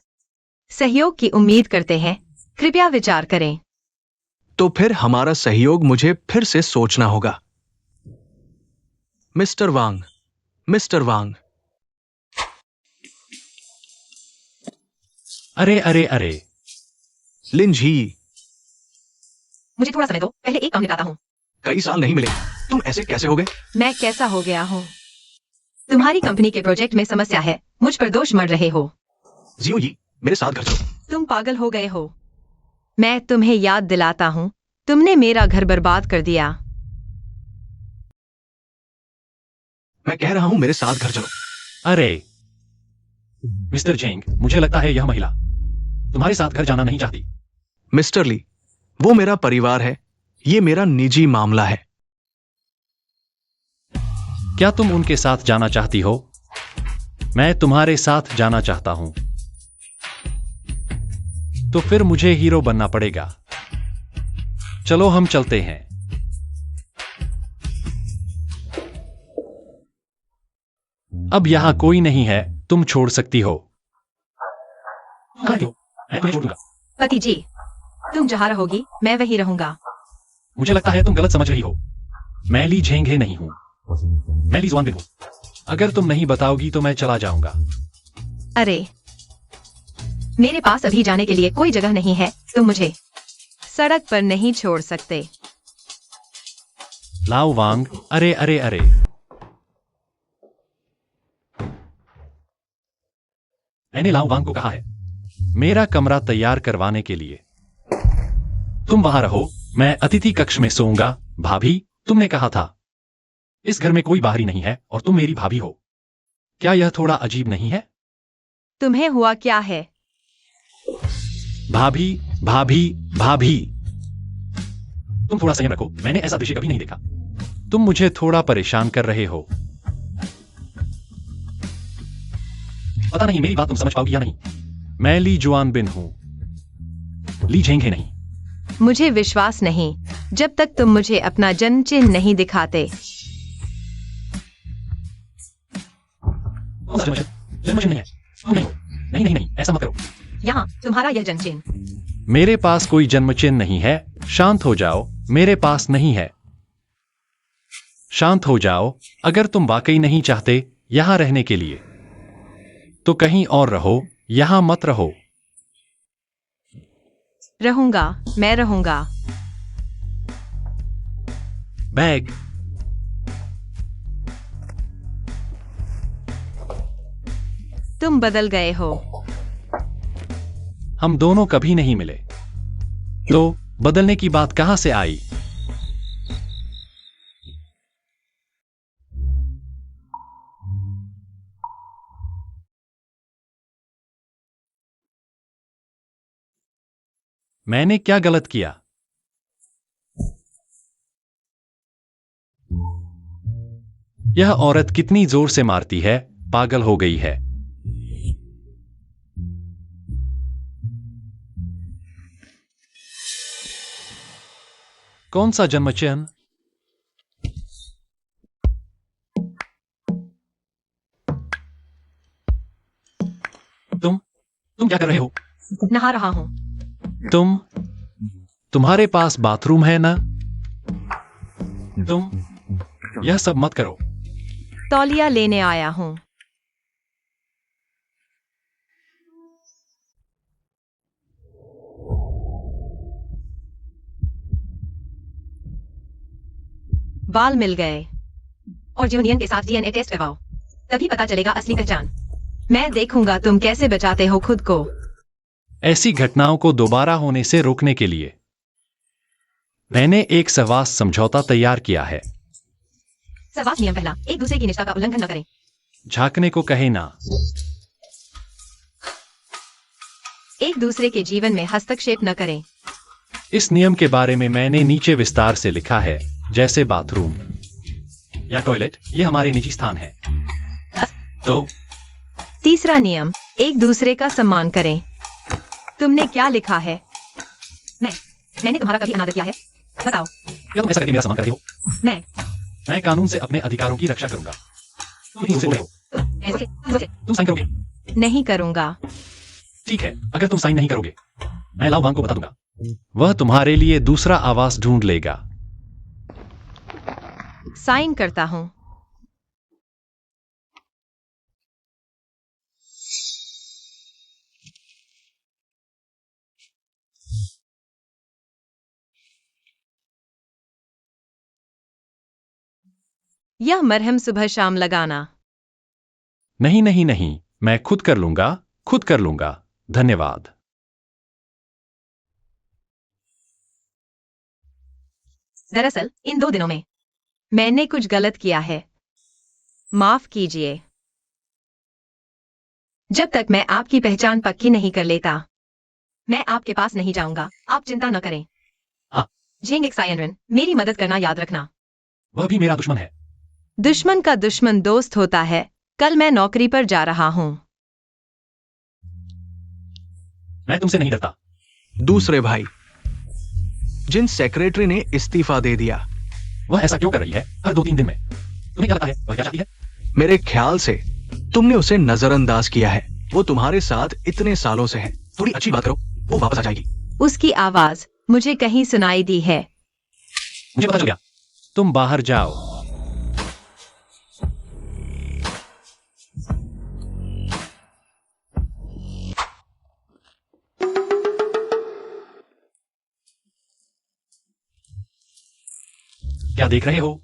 सहयोग की उम्मीद करते हैं। कृपया विचार करें। तो फिर हमारा सहयोग मुझे फिर से सोचना होगा। मिस्टर वांग। अरे। लिन जी, मुझे थोड़ा समय दो, पहले एक काम निपटाता हूँ। कई साल नहीं मिले, तुम ऐसे कैसे हो गए? मैं कैसा हो गया हूँ? तुम्हारी कंपनी के प्रोजेक्ट में समस्या है। मुझ पर दोष मढ़ रहे हो। जियो जी, मेरे साथ घर चलो। तुम पागल हो गए हो। मैं तुम्हें याद दिलाता हूँ, तुमने मेरा घर बर्बाद कर दिया। मैं कह रहा हूं मेरे साथ घर चलो। अरे मिस्टर जेंग, मुझे लगता है यह महिला तुम्हारे साथ घर जाना नहीं चाहती। मिस्टर ली, वो मेरा परिवार है, ये मेरा निजी मामला है। क्या तुम उनके साथ जाना चाहती हो? मैं तुम्हारे साथ जाना चाहता हूं। तो फिर मुझे हीरो बनना पड़ेगा। चलो हम चलते हैं। अब यहां कोई नहीं है, तुम छोड़ सकती हो। मैं तुम्हें छोड़ दूंगा। पति जी, तुम जहां रहोगी मैं वहीं रहूंगा। मुझे लगता है तुम गलत समझ रही हो। मैं ली झेंगे नहीं हूं, मैं ली जुआनबिन हूं। अगर तुम नहीं बताओगी तो मैं चला जाऊंगा। अरे, मेरे पास अभी जाने के लिए कोई जगह नहीं है। तुम मुझे सड़क पर नहीं छोड़ सकते। लाओ वांग, अरे अरे अरे। मैंने लाओ वांग को कहा है मेरा कमरा तैयार करवाने के लिए। तुम वहां रहो, मैं अतिथि कक्ष में सोऊंगा। भाभी, तुमने कहा था इस घर में कोई बाहरी नहीं है और तुम मेरी भाभी हो। क्या यह थोड़ा अजीब नहीं है? तुम्हें हुआ क्या है? भाभी भाभी भाभी, तुम थोड़ा संयम रखो। मैंने ऐसा दृश्य कभी नहीं देखा। तुम मुझे थोड़ा परेशान कर रहे हो। पता नहीं मेरी बात तुम समझ पाओगी या नहीं। मैं ली जुआनबिन हूं, ली झेंगे नहीं। मुझे विश्वास नहीं जब तक तुम मुझे अपना जन्म चिन्ह नहीं दिखाते। जन्म चिन्ह नहीं है। नहीं नहीं नहीं नहीं, ऐसा मत करो। यहाँ तुम्हारा यह जन्म चिन्ह। मेरे पास कोई जन्म चिन्ह नहीं है। शांत हो जाओ, मेरे पास नहीं है। शांत हो जाओ। अगर तुम वाकई नहीं चाहते यहां रहने के लिए तो कहीं और रहो, यहां मत रहो। रहूंगा, मैं रहूंगा। बैग। तुम बदल गए हो। हम दोनों कभी नहीं मिले, तो बदलने की बात कहां से आई? मैंने क्या गलत किया? यह औरत कितनी जोर से मारती है, पागल हो गई है। कौन सा जन्म चिन्ह? तुम क्या कर रहे हो? नहा रहा हूं। तुम्हारे पास बाथरूम है ना? तुम यह सब मत करो। तौलिया लेने आया हूं। बाल मिल गए और जूनियन के साथ डीएनए टेस्ट करवाओ, तभी पता चलेगा असली पहचान। मैं देखूंगा तुम कैसे बचाते हो खुद को। ऐसी घटनाओं को दोबारा होने से रोकने के लिए मैंने एक सहवास समझौता तैयार किया है। सहवास नियम पहला, एक दूसरे की निष्ठा का उल्लंघन न करें। झांकने को कहे ना। एक दूसरे के जीवन में हस्तक्षेप न करें। इस नियम के बारे में मैंने नीचे विस्तार से लिखा है, जैसे बाथरूम या टॉयलेट, ये हमारे निजी स्थान है। तो तीसरा नियम, एक दूसरे का सम्मान करें। तुमने क्या लिखा है? मैंने तुम्हारा कभी अनादर किया है? बताओ। क्या तुम ऐसा करके मेरा सम्मान कर रही हो? मैं कानून से अपने अधिकारों की रक्षा करूंगा। तुम ही मुझसे बोले हो। तुम साइन करोगे? नहीं करूंगा। ठीक है, अगर तुम साइन नहीं करोगे मैं लाओ वांग को बता दूंगा। वह तुम्हारे लिए दूसरा आवास ढूंढ लेगा। साइन करता हूं। यह मरहम सुबह शाम लगाना। नहीं नहीं नहीं, मैं खुद कर लूंगा, खुद कर लूंगा। धन्यवाद। दरअसल इन 2 दिनों में मैंने कुछ गलत किया है। माफ कीजिए। जब तक मैं आपकी पहचान पक्की नहीं कर लेता मैं आपके पास नहीं जाऊंगा। आप चिंता न करें। हाँ। झेंग एक्सायनरन, मेरी मदद करना याद रखना। वह भी मेरा दुश्मन है। दुश्मन का दुश्मन दोस्त होता है। कल मैं नौकरी पर जा रहा हूं। मैं तुमसे नहीं डरता। दूसरे भाई, जिन सेक्रेटरी ने इस्तीफा दे दिया। वह ऐसा क्यों कर रही है हर 2-3 दिन में? तुम्हें क्या लगता है वह क्या चाहती है? मेरे ख्याल से तुमने उसे नजरअंदाज किया है। वो तुम्हारे साथ इतने सालों से है। थोड़ी अच्छी बात करो, वो वापस आ जाएगी। उसकी आवाज मुझे कहीं सुनाई दी है। मुझे पता चल गया। तुम बाहर जाओ। क्या देख रहे हो?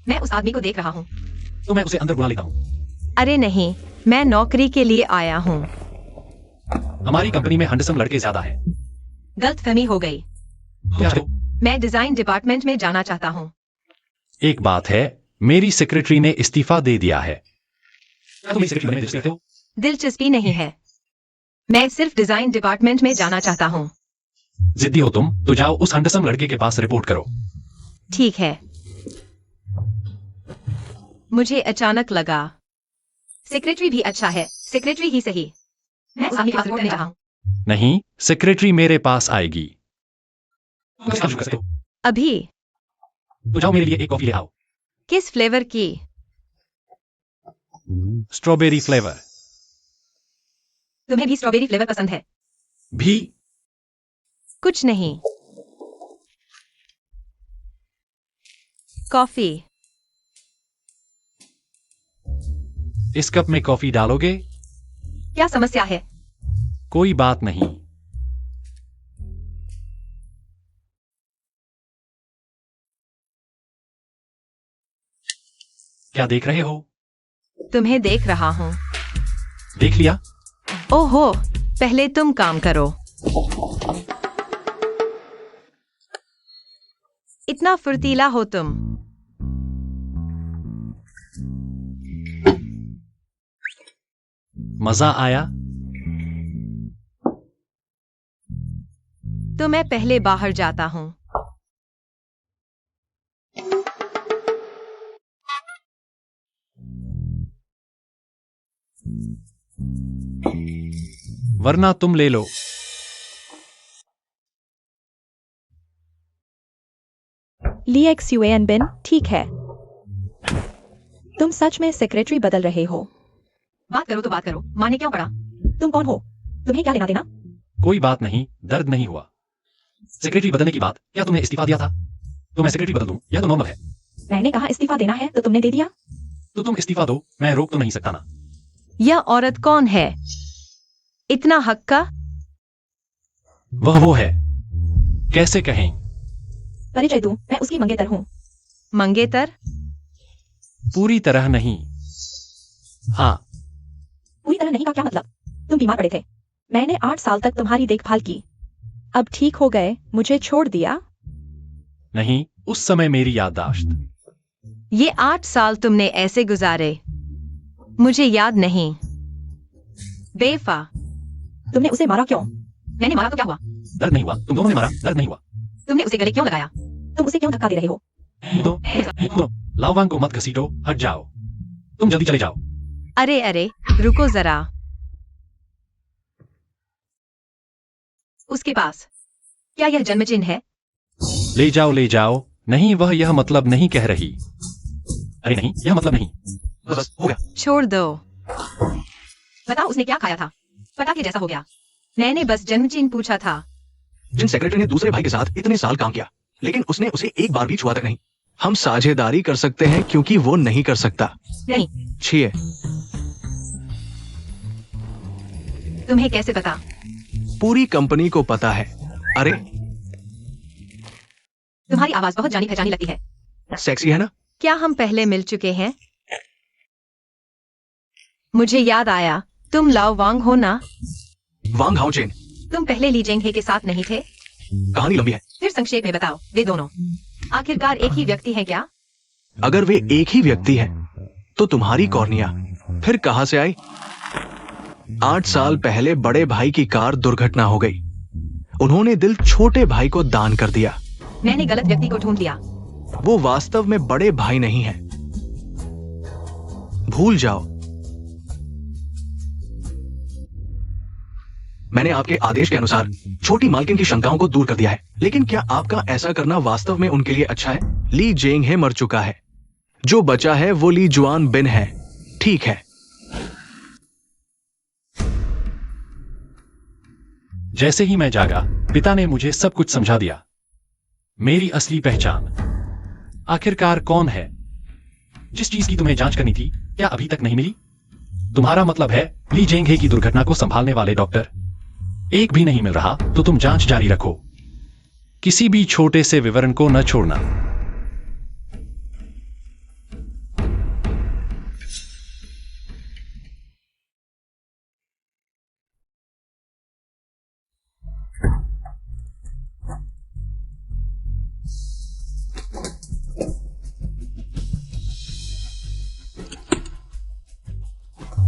मैं उस आदमी को देख रहा हूँ। तो मैं उसे अंदर बुला लेता हूँ। अरे नहीं, मैं नौकरी के लिए आया हूँ। हमारी कंपनी में हैंडसम लड़के ज्यादा है। गलतफहमी हो गई। क्या चाहते हो? मैं डिजाइन डिपार्टमेंट में जाना चाहता हूँ। एक बात है, मेरी सेक्रेटरी ने इस्तीफा दे दिया है। क्या तुम मेरी सेक्रेटरी बनने में दिलचस्पी रखते हो? दिलचस्पी नहीं है। मैं सिर्फ डिजाइन डिपार्टमेंट में जाना चाहता हूँ। जिद्दी हो तुम तो जाओ उस हैंडसम लड़के के पास रिपोर्ट करो। ठीक है। मुझे अचानक लगा सेक्रेटरी भी अच्छा है, सेक्रेटरी ही सही। मैं उस आदमी के पास रिपोर्ट करने जा रहा हूँ। नहीं, सेक्रेटरी मेरे पास आएगी। तुम इसका शुरू कर सकते हो। अभी? तो जाओ मेरे लिए एक कॉफी ले आओ। किस फ्लेवर की? Strawberry flavour. तुम्हें भी स्ट्रॉबेरी फ्लेवर पसंद है? भी? कुछ नहीं। कॉफी। इस कप में कॉफी डालोगे? क्या समस्या है? कोई बात नहीं। क्या देख रहे हो? तुम्हें देख रहा हूँ। देख लिया? ओहो, पहले तुम काम करो। इतना फुर्तीला हो तुम। मजा आया? तो मैं पहले बाहर जाता हूँ। वरना तुम ले लो। ली XUAN बिन, ठीक है। तुम सच में सेक्रेटरी बदल रहे हो? बात करो तो बात करो, माने क्यों पड़ा? तुम कौन हो? तुम्हें क्या लेना देना? कोई बात नहीं, दर्द नहीं हुआ। सेक्रेटरी बदलने की बात, क्या तुमने इस्तीफा दिया था? तो मैं सेक्रेटरी बदल दूं, यह तो नॉर्मल है। मैंने कहा इस्तीफा देना है तो तुमने दे दिया। तो तुम इस्तीफा दो, मैं रोक तो नहीं सकता ना। यह औरत कौन है? इतना हक्का? वह वो है। कैसे कहें? परिचय दूं, मैं उसकी मंगेतर हूँ। मंगेतर? पूरी तरह नहीं। हाँ, पूरी तरह नहीं का क्या मतलब? तुम बीमार पड़े थे, मैंने 8 साल तक तुम्हारी देखभाल की, अब ठीक हो गए, मुझे छोड़ दिया। नहीं, उस समय मेरी याददाश्त। ये 8 साल तुमने ऐसे गुजारे, मुझे याद नहीं। बेफा। तुमने उसे मारा क्यों? मैंने मारा तो क्या हुआ? दर्द नहीं हुआ, तुम दोनों ने मारा, दर्द नहीं हुआ। तुमने उसे गले क्यों लगाया? तुम उसे क्यों धक्का दे रहे हो? तो लाओवांग को मत घसीटो, हट जाओ। तुम जल्दी चले जाओ। अरे अरे, रुको जरा। उसके पास क्या यह जन्म चिन्ह है? ले जाओ ले जाओ। नहीं, वह यह मतलब नहीं कह रही। अरे नहीं, यह मतलब नहीं। बस हो गया। छोड़ दो। बताओ उसने क्या खाया था? पटाखे जैसा हो गया। मैंने बस जन्म चिन्ह पूछा था। जिन सेक्रेटरी ने दूसरे भाई के साथ इतने साल काम किया, लेकिन उसने उसे एक बार भी छुआ तक नहीं। हम साझेदारी कर सकते हैं क्योंकि वो नहीं कर सकता। नहीं। छिए। तुम्हें कैसे पता? पूरी कंपनी को पता है। अरे, तुम्हारी आवाज बहुत जानी पहचानी लगती है। सेक्सी है ना? क्या हम पहले मिल चुके हैं? मुझे याद आया, तुम लाओ वांग हो ना? वांग हाओचेन। तुम पहले ली जेंग हे के साथ नहीं थे? कहानी लंबी है। फिर संक्षेप में बताओ, वे दोनों आखिरकार एक ही व्यक्ति हैं क्या? अगर वे एक ही व्यक्ति हैं, तो तुम्हारी कॉर्निया फिर कहां से आई? 8 साल पहले बड़े भाई की कार दुर्घटना हो गई। उन्होंने दिल छोटे भाई को दान कर दिया। मैंने गलत व्यक्ति को ढूंढ लिया। वो वास्तव में बड़े भाई नहीं है। भूल जाओ। मैंने आपके आदेश के अनुसार छोटी मालकिन की शंकाओं को दूर कर दिया है, लेकिन क्या आपका ऐसा करना वास्तव में उनके लिए अच्छा है? ली जेंग हे मर चुका है, जो बचा है वो ली जुआन बिन है। ठीक है। जैसे ही मैं जागा, पिता ने मुझे सब कुछ समझा दिया। मेरी असली पहचान आखिरकार कौन है? जिस चीज की तुम्हें जांच करनी थी, क्या अभी तक नहीं मिली? तुम्हारा मतलब है ली जेंग हे की दुर्घटना को संभालने वाले डॉक्टर एक भी नहीं मिल रहा, तो तुम जांच जारी रखो। किसी भी छोटे से विवरण को न छोड़ना।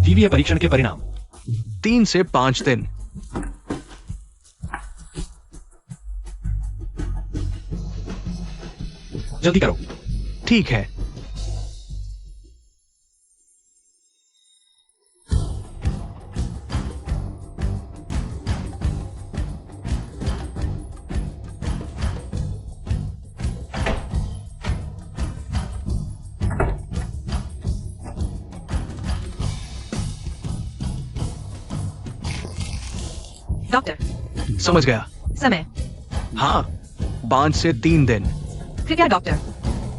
जीवीए परीक्षण के परिणाम 3 से 5 दिन। जल्दी करो। ठीक है। डॉक्टर, समझ गया। समय। हाँ, 5 से 3 दिन। कृपया डॉक्टर,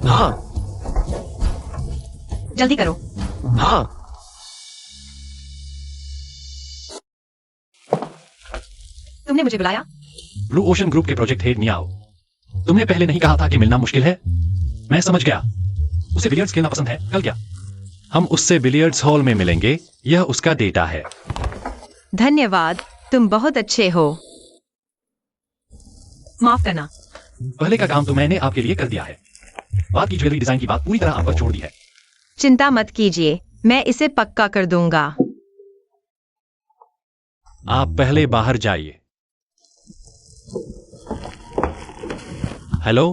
हाँ जल्दी करो। हाँ। तुमने मुझे बुलाया? ब्लू ओशन ग्रुप के प्रोजेक्ट हेड मियाओ, तुमने पहले नहीं कहा था कि मिलना मुश्किल है? मैं समझ गया। उसे बिलियर्ड्स खेलना पसंद है। कल क्या? हम उससे बिलियर्ड्स हॉल में मिलेंगे। यह उसका डेटा है। धन्यवाद, तुम बहुत अच्छे हो। माफ करना। पहले का काम तो मैंने आपके लिए कर दिया है। बाद की ज्वेलरी डिजाइन की बात पूरी तरह आप पर छोड़ दी है। चिंता मत कीजिए, मैं इसे पक्का कर दूंगा। आप पहले बाहर जाइए। हेलो?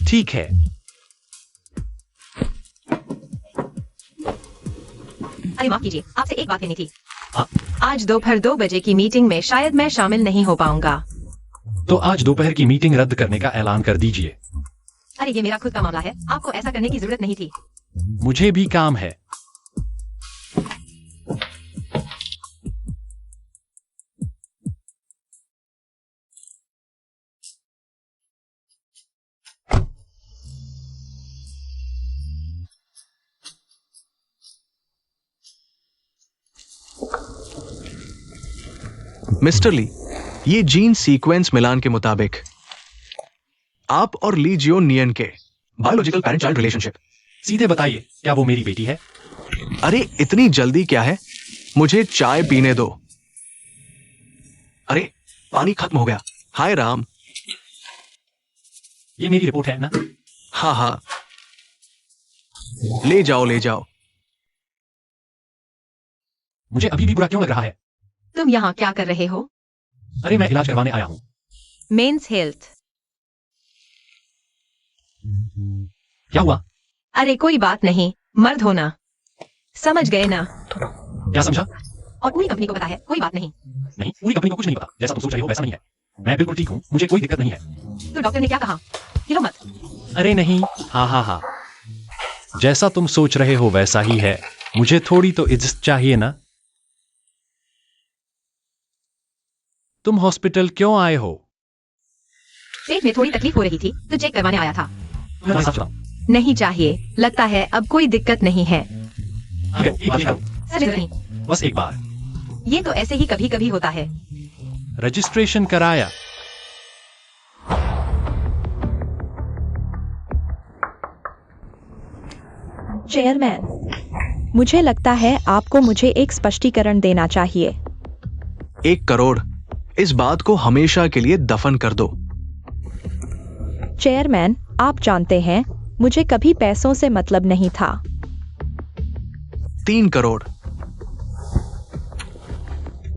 ठीक है। अरे माफ कीजिए, आपसे एक बात कहनी थी। हाँ। आज दोपहर 2 बजे की मीटिंग में शायद मैं शामिल नहीं हो पाऊंगा। तो आज दोपहर की मीटिंग रद्द करने का ऐलान कर दीजिए। अरे ये मेरा खुद का मामला है, आपको ऐसा करने की जरूरत नहीं थी। मुझे भी काम है। मिस्टर ली, ये जीन सीक्वेंस मिलान के मुताबिक आप और ली जियो नियन के बायोलॉजिकल पेरेंट चाइल्ड रिलेशनशिप। सीधे बताइए, क्या वो मेरी बेटी है? अरे इतनी जल्दी क्या है, मुझे चाय पीने दो। अरे पानी खत्म हो गया। हाय राम। ये मेरी रिपोर्ट है ना? हाँ हाँ, ले जाओ ले जाओ। मुझे अभी भी बुरा क्यों लग रहा है? तुम यहाँ क्या कर रहे हो? अरे मैं इलाज करवाने आया हूं। Men's health. क्या हुआ? अरे कोई बात नहीं, मर्द होना। समझ गए ना? क्या समझा? और पूरी कंपनी को पता है, कोई बात नहीं। नहीं, पूरी कंपनी को कुछ नहीं पता। जैसा तुम सोच रही हो वैसा नहीं है। मैं बिल्कुल ठीक हूँ, मुझे कोई दिक्कत नहीं है। तो डॉक्टर ने क्या कहा? हिलो मत। अरे नहीं, हाँ हाँ हाँ, जैसा तुम सोच रहे हो वैसा ही है। मुझे थोड़ी तो इज्जत चाहिए ना। तुम हॉस्पिटल क्यों आए हो? पेट में थोड़ी तकलीफ हो रही थी, तो चेक करवाने आया था। तुम्हारे साथ चलाओ। नहीं चाहिए, लगता है अब कोई दिक्कत नहीं है। एक बार करो। सच नहीं, बस एक बार। ये तो ऐसे ही कभी कभी होता है। रजिस्ट्रेशन कराया? चेयरमैन, मुझे लगता है आपको मुझे एक स्पष्टीकरण देना चाहिए। 1 करोड़, इस बात को हमेशा के लिए दफन कर दो। चेयरमैन, आप जानते हैं मुझे कभी पैसों से मतलब नहीं था। 3 करोड़।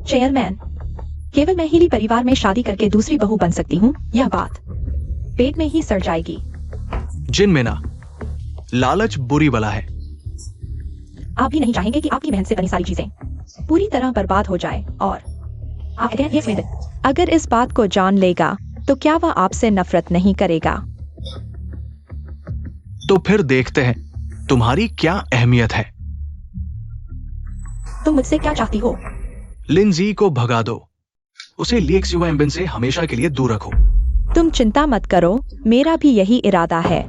चेयरमैन, केवल मैं ही परिवार में शादी करके दूसरी बहू बन सकती हूँ। यह बात पेट में ही सड़ जाएगी। जिन में ना, लालच बुरी बला है। आप भी नहीं चाहेंगे कि आपकी बहन से बनी सारी चीजें पूरी तरह बर्बाद हो जाए और आप कहते हैं ये सुनिए, अगर इस बात को जान लेगा तो क्या वह आपसे नफरत नहीं करेगा? तो फिर देखते हैं तुम्हारी क्या अहमियत है। तुम मुझसे क्या चाहती हो? लिंजी को भगा दो, उसे लिएक्सिवा एम्बिन से हमेशा के लिए दूर रखो। तुम चिंता मत करो, मेरा भी यही इरादा है।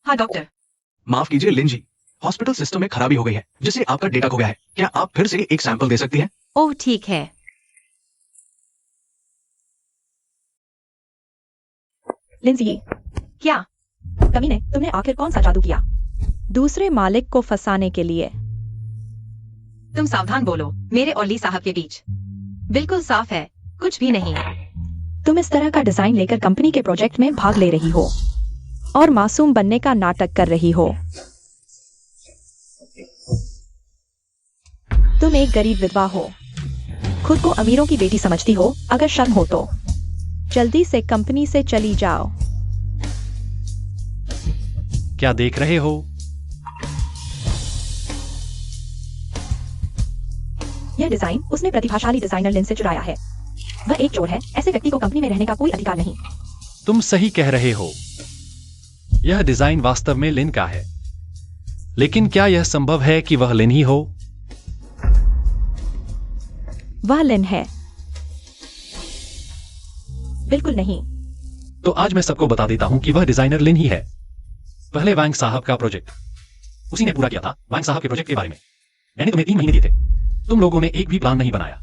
हाँ डॉक्टर। माफ कीजिए लिंजी, हॉस्पिटल सिस्टम में खराबी हो गई है जिससे आपका डेटा खो गया है। क्या आप फिर से एक सैंपल दे सकती हैं? ओह ठीक है। लिंजी, क्या? कमीने, तुमने आखिर कौन सा जादू किया? दूसरे मालिक को फंसाने के लिए। तुम सावधान बोलो, मेरे और ली साहब के बीच बिल्कुल साफ है, कुछ भी नहीं। तुम इस तरह का डिजाइन लेकर कंपनी के प्रोजेक्ट में भाग ले रही हो और मासूम बनने का नाटक कर रही हो। तुम एक गरीब विधवा हो, खुद को अमीरों की बेटी समझती हो। अगर शर्म हो तो जल्दी से कंपनी से चली जाओ। क्या देख रहे हो? यह डिजाइन उसने प्रतिभाशाली डिजाइनर लिन से चुराया है। वह एक चोर है, ऐसे व्यक्ति को कंपनी में रहने का कोई अधिकार नहीं। तुम सही कह रहे हो, यह डिजाइन वास्तव में लिन का है, लेकिन क्या यह संभव है कि वह लिन ही हो? वह लिन है? बिल्कुल नहीं। तो आज मैं सबको बता देता हूं कि वह डिजाइनर लिन ही है। पहले वांग साहब का प्रोजेक्ट उसी ने पूरा किया था। वांग साहब के प्रोजेक्ट के बारे में मैंने तुम्हें 3 महीने दिए थे, तुम लोगों ने एक भी प्लान नहीं बनाया।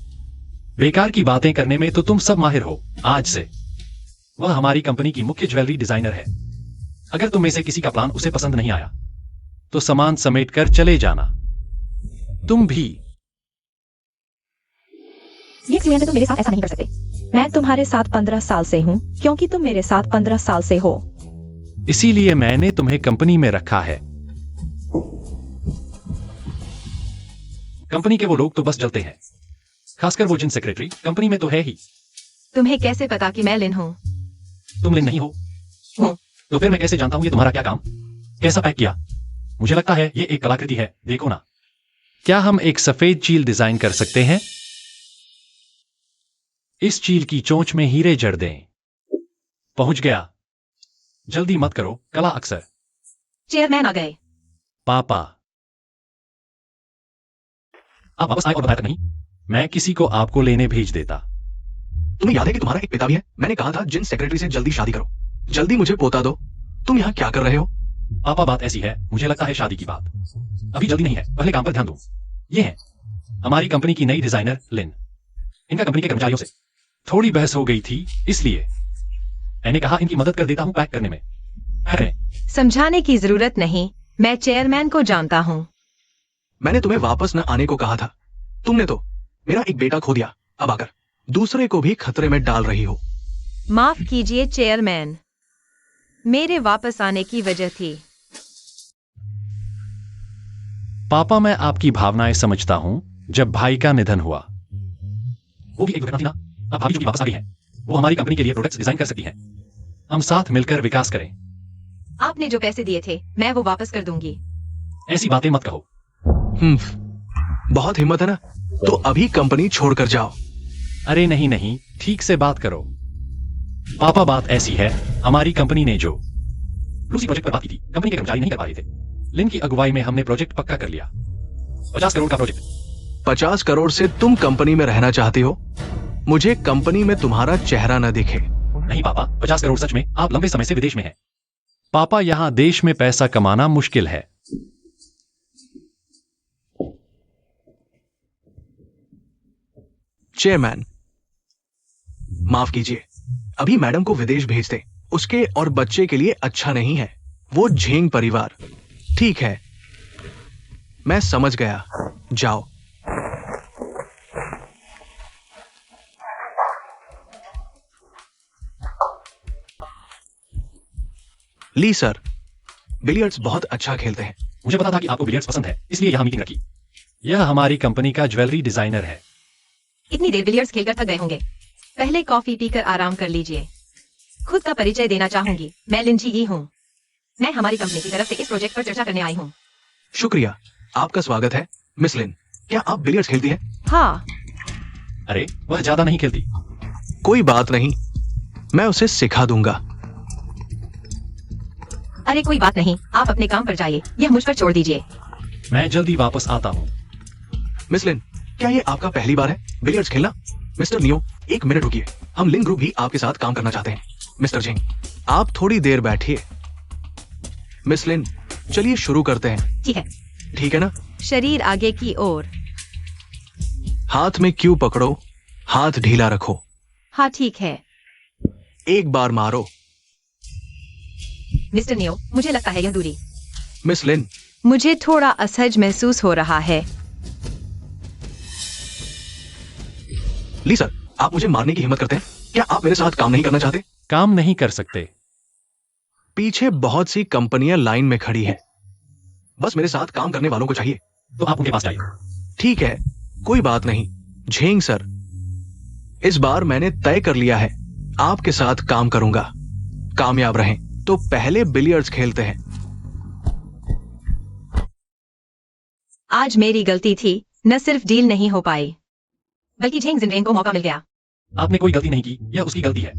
बेकार की बातें करने में तो तुम सब माहिर हो। आज से वह हमारी कंपनी की मुख्य ज्वेलरी डिजाइनर है। अगर तुम में से किसी का प्लान उसे पसंद नहीं आया तो सामान समेट कर चले जाना। तुम भी। ये क्लियर, तुम मेरे साथ ऐसा नहीं कर सकते। मैं तुम्हारे साथ 15 साल से हूँ, क्योंकि तुम मेरे साथ 15 साल से हो। इसीलिए मैंने तुम्हें कंपनी में रखा है। कंपनी के वो लोग तो बस जलते हैं, खासकर वो जिन सेक्रेटरी कंपनी में तो है ही। तुम्हें कैसे पता कि मैं लिन हूँ? तुम लिन नहीं हो? तो फिर मैं कैसे जानता हूं ये तुम्हारा क्या काम? कैसा पैक किया? मुझे लगता है ये एक कलाकृति है, देखो ना। क्या हम एक सफेद चील डिजाइन कर सकते हैं? इस चील की चोंच में हीरे जड़ दें। पहुंच गया, जल्दी मत करो, कला अक्सर। चेयरमैन आ गए। पापा, आप वापस आए और बताया तक नहीं, मैं किसी को आपको लेने भेज देता। तुम्हें याद है कि तुम्हारा एक पिता भी है? मैंने कहा था जिन सेक्रेटरी से जल्दी शादी करो। जल्दी मुझे पोता दो। तुम यहाँ क्या कर रहे हो? पापा बात ऐसी है, मुझे लगता है शादी की बात अभी जल्दी नहीं है, पहले काम पर ध्यान दो। ये है हमारी कंपनी की नई डिजाइनर लिन। इनका कंपनी के कर्मचारियों से थोड़ी बहस हो गई थी, इसलिए मैंने कहा इनकी मदद कर देता हूं पैक करने में। समझाने की जरूरत नहीं, मैं चेयरमैन को जानता हूँ। मैंने तुम्हें वापस न आने को कहा था। तुमने तो मेरा एक बेटा खो दिया, अब आकर दूसरे को भी खतरे में डाल रही हो। माफ कीजिए चेयरमैन, मेरे वापस आने की वजह थी। पापा मैं आपकी भावनाएं समझता हूं। जब भाई का निधन हुआ, वो भी एक दुर्घटना थी ना। अब भाभी जो वापस आ गई है, वो हमारी कंपनी के लिए प्रोडक्ट्स डिजाइन कर सकती है। हम साथ मिलकर विकास करें। आपने जो पैसे दिए थे मैं वो वापस कर दूंगी। ऐसी बातें मत कहो। बहुत हिम्मत है ना, तो अभी कंपनी छोड़कर जाओ। अरे नहीं नहीं, ठीक से बात करो। पापा बात ऐसी है, हमारी कंपनी ने जो लूसी प्रोजेक्ट पर बात की थी, कंपनी के कर्मचारी नहीं कर पा रहे थे। लिन की अगुवाई में हमने प्रोजेक्ट पक्का कर लिया। 50 करोड़ का प्रोजेक्ट। 50 करोड़ से तुम कंपनी में रहना चाहती हो? मुझे कंपनी में तुम्हारा चेहरा न दिखे। नहीं पापा, 50 करोड़ सच में। आप लंबे समय से विदेश में हैं। पापा यहां देश में पैसा कमाना मुश्किल है। चेयरमैन, माफ कीजिए, अभी मैडम को विदेश भेज दे। उसके और बच्चे के लिए अच्छा नहीं है। वो झेंग परिवार। ठीक है, मैं समझ गया, जाओ। ली सर, बिलियर्ड्स बहुत अच्छा खेलते हैं। मुझे पता था कि आपको बिलियर्ड्स पसंद है, इसलिए यहां मीटिंग रखी। यह हमारी कंपनी का ज्वेलरी डिजाइनर है। इतनी देर बिलियर्ड्स खेलकर थक गए होंगे, पहले कॉफी पीकर आराम कर लीजिए। खुद का परिचय देना चाहूंगी, मैं लिंजी ही हूँ। मैं हमारी कंपनी की तरफ से इस प्रोजेक्ट पर चर्चा करने आई हूँ। शुक्रिया। आपका स्वागत है मिस लिन। क्या आप बिलियर्ड्स खेलती हैं? हाँ, अरे वह ज्यादा नहीं खेलती। कोई बात नहीं, मैं उसे सिखा दूंगा। अरे कोई बात नहीं, आप अपने काम पर जाइए, यह मुझ पर छोड़ दीजिए। मैं जल्दी वापस आता हूँ। मिस लिन, क्या ये आपका पहली बार है बिलियर्ड्स खेलना? मिस्टर नियो, एक मिनट रुकिए, हम लिन ग्रुप भी आपके साथ काम करना चाहते हैं। मिस्टर जिंग, आप थोड़ी देर बैठिए। मिस लिन, चलिए शुरू करते हैं। ठीक है। ठीक है ना? शरीर आगे की ओर। हाथ में क्यू पकड़ो, हाथ ढीला रखो। हाँ ठीक है। एक बार मारो। मिस्टर नियो, मुझे लगता है यह दूरी। मिस लिन, मुझे थोड़ा असहज महसूस हो रहा है। ली सर, आप मुझे मारने की हिम्मत करते हैं? क्या आप मेरे साथ काम नहीं करना चाहते? काम नहीं कर सकते। पीछे बहुत सी कंपनियां लाइन में खड़ी हैं। बस मेरे साथ काम करने वालों को चाहिए। तो आप उनके पास जाइए। ठीक है, कोई बात नहीं। झेंग सर, इस बार मैंने तय कर लिया है, आपके साथ काम करूंगा। कामयाब रहें। तो पहले बिलियर्ड्स खेलते हैं। आज मेरी गलती थी, न सिर्फ डील नहीं हो पाई, बल्कि झेंग जिनरेंग को मौका मिल गया। आपने कोई गलती नहीं की, यह उसकी गलती है।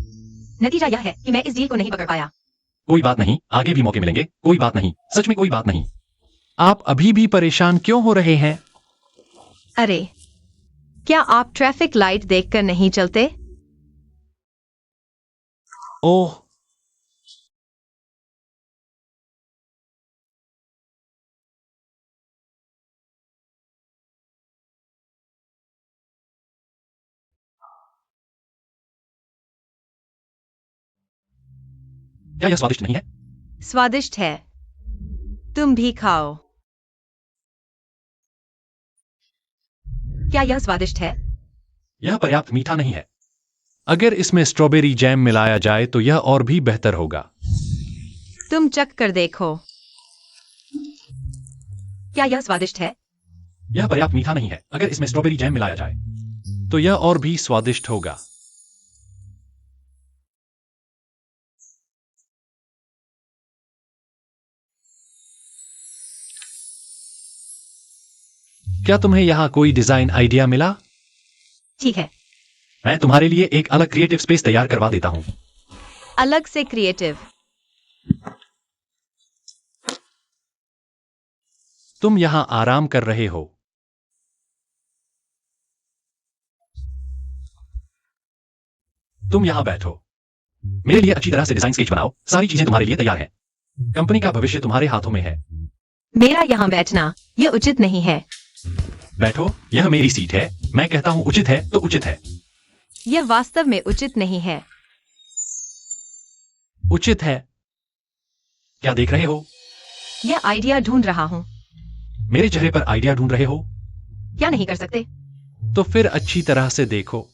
नतीजा यह है कि मैं इस डील को नहीं पकड़ पाया। कोई बात नहीं, आगे भी मौके मिलेंगे। कोई बात नहीं, सच में कोई बात नहीं। आप अभी भी परेशान क्यों हो रहे हैं? अरे, क्या आप ट्रैफिक लाइट देखकर नहीं चलते? ओह, क्या यह स्वादिष्ट नहीं है? स्वादिष्ट है, तुम भी खाओ। क्या यह स्वादिष्ट है? यह पर्याप्त मीठा नहीं है। अगर इसमें स्ट्रॉबेरी जैम मिलाया जाए तो यह और भी बेहतर होगा। तुम चख कर देखो। क्या यह स्वादिष्ट है? यह पर्याप्त मीठा नहीं है। अगर इसमें स्ट्रॉबेरी जैम मिलाया जाए तो यह और भी स्वादिष्ट होगा। क्या तुम्हें यहां कोई डिजाइन आइडिया मिला? ठीक है। मैं तुम्हारे लिए एक अलग क्रिएटिव स्पेस तैयार करवा देता हूँ। अलग से क्रिएटिव। तुम यहां आराम कर रहे हो। तुम यहाँ बैठो। मेरे लिए अच्छी तरह से डिजाइन स्केच बनाओ। सारी चीजें तुम्हारे लिए तैयार हैं। कंपनी का भविष्य तुम्हारे हाथों में है। मेरा यहाँ बैठना यह उचित नहीं है। बैठो, यह मेरी सीट है। मैं कहता हूँ उचित है तो उचित है। यह वास्तव में उचित नहीं है। उचित है। क्या देख रहे हो? यह आइडिया ढूंढ रहा हूँ। मेरे चेहरे पर आइडिया ढूंढ रहे हो? क्या नहीं कर सकते? तो फिर अच्छी तरह से देखो।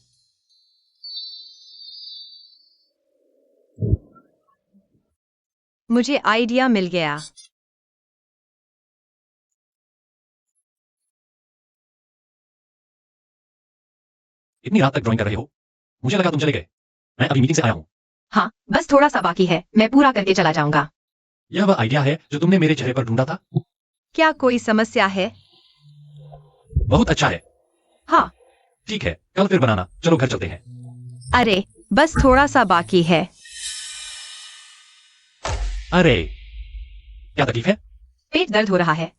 मुझे आइडिया मिल गया। इतनी रात तक ड्राइंग कर रहे हो? मुझे लगा तुम चले गए। मैं अभी मीटिंग से आया हूँ। हाँ, बस थोड़ा सा बाकी है, मैं पूरा करके चला जाऊंगा। यह वह आइडिया है जो तुमने मेरे चेहरे पर ढूंढा था। क्या कोई समस्या है? बहुत अच्छा है। हाँ। ठीक है, कल फिर बनाना। चलो घर चलते हैं। अरे, बस थोड़ा सा बाकी है। अरे, क्या तकलीफ है? पेट दर्द हो रहा है।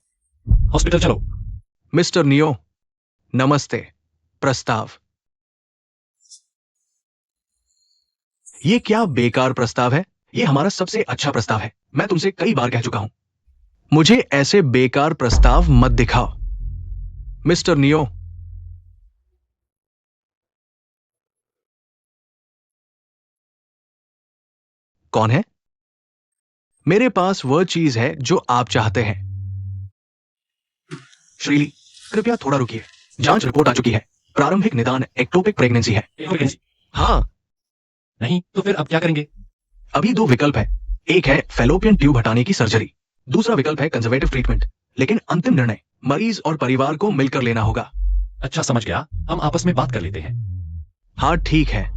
हॉस्पिटल चलो। मिस्टर नियो, नमस्ते। प्रस्ताव। ये क्या बेकार प्रस्ताव है? ये हमारा सबसे अच्छा प्रस्ताव है। मैं तुमसे कई बार कह चुका हूं, मुझे ऐसे बेकार प्रस्ताव मत दिखाओ। मिस्टर नियो, कौन है? मेरे पास वह चीज है जो आप चाहते हैं। श्रीली, कृपया थोड़ा रुकिए। जांच रिपोर्ट आ चुकी है। प्रारंभिक निदान एक्टोपिक प्रेगनेंसी है। हाँ। नहीं तो फिर अब क्या करेंगे? अभी दो विकल्प है। एक है फेलोपियन ट्यूब हटाने की सर्जरी, दूसरा विकल्प है कंजर्वेटिव ट्रीटमेंट। लेकिन अंतिम निर्णय मरीज और परिवार को मिलकर लेना होगा। अच्छा, समझ गया। हम आपस में बात कर लेते हैं। हाँ ठीक है।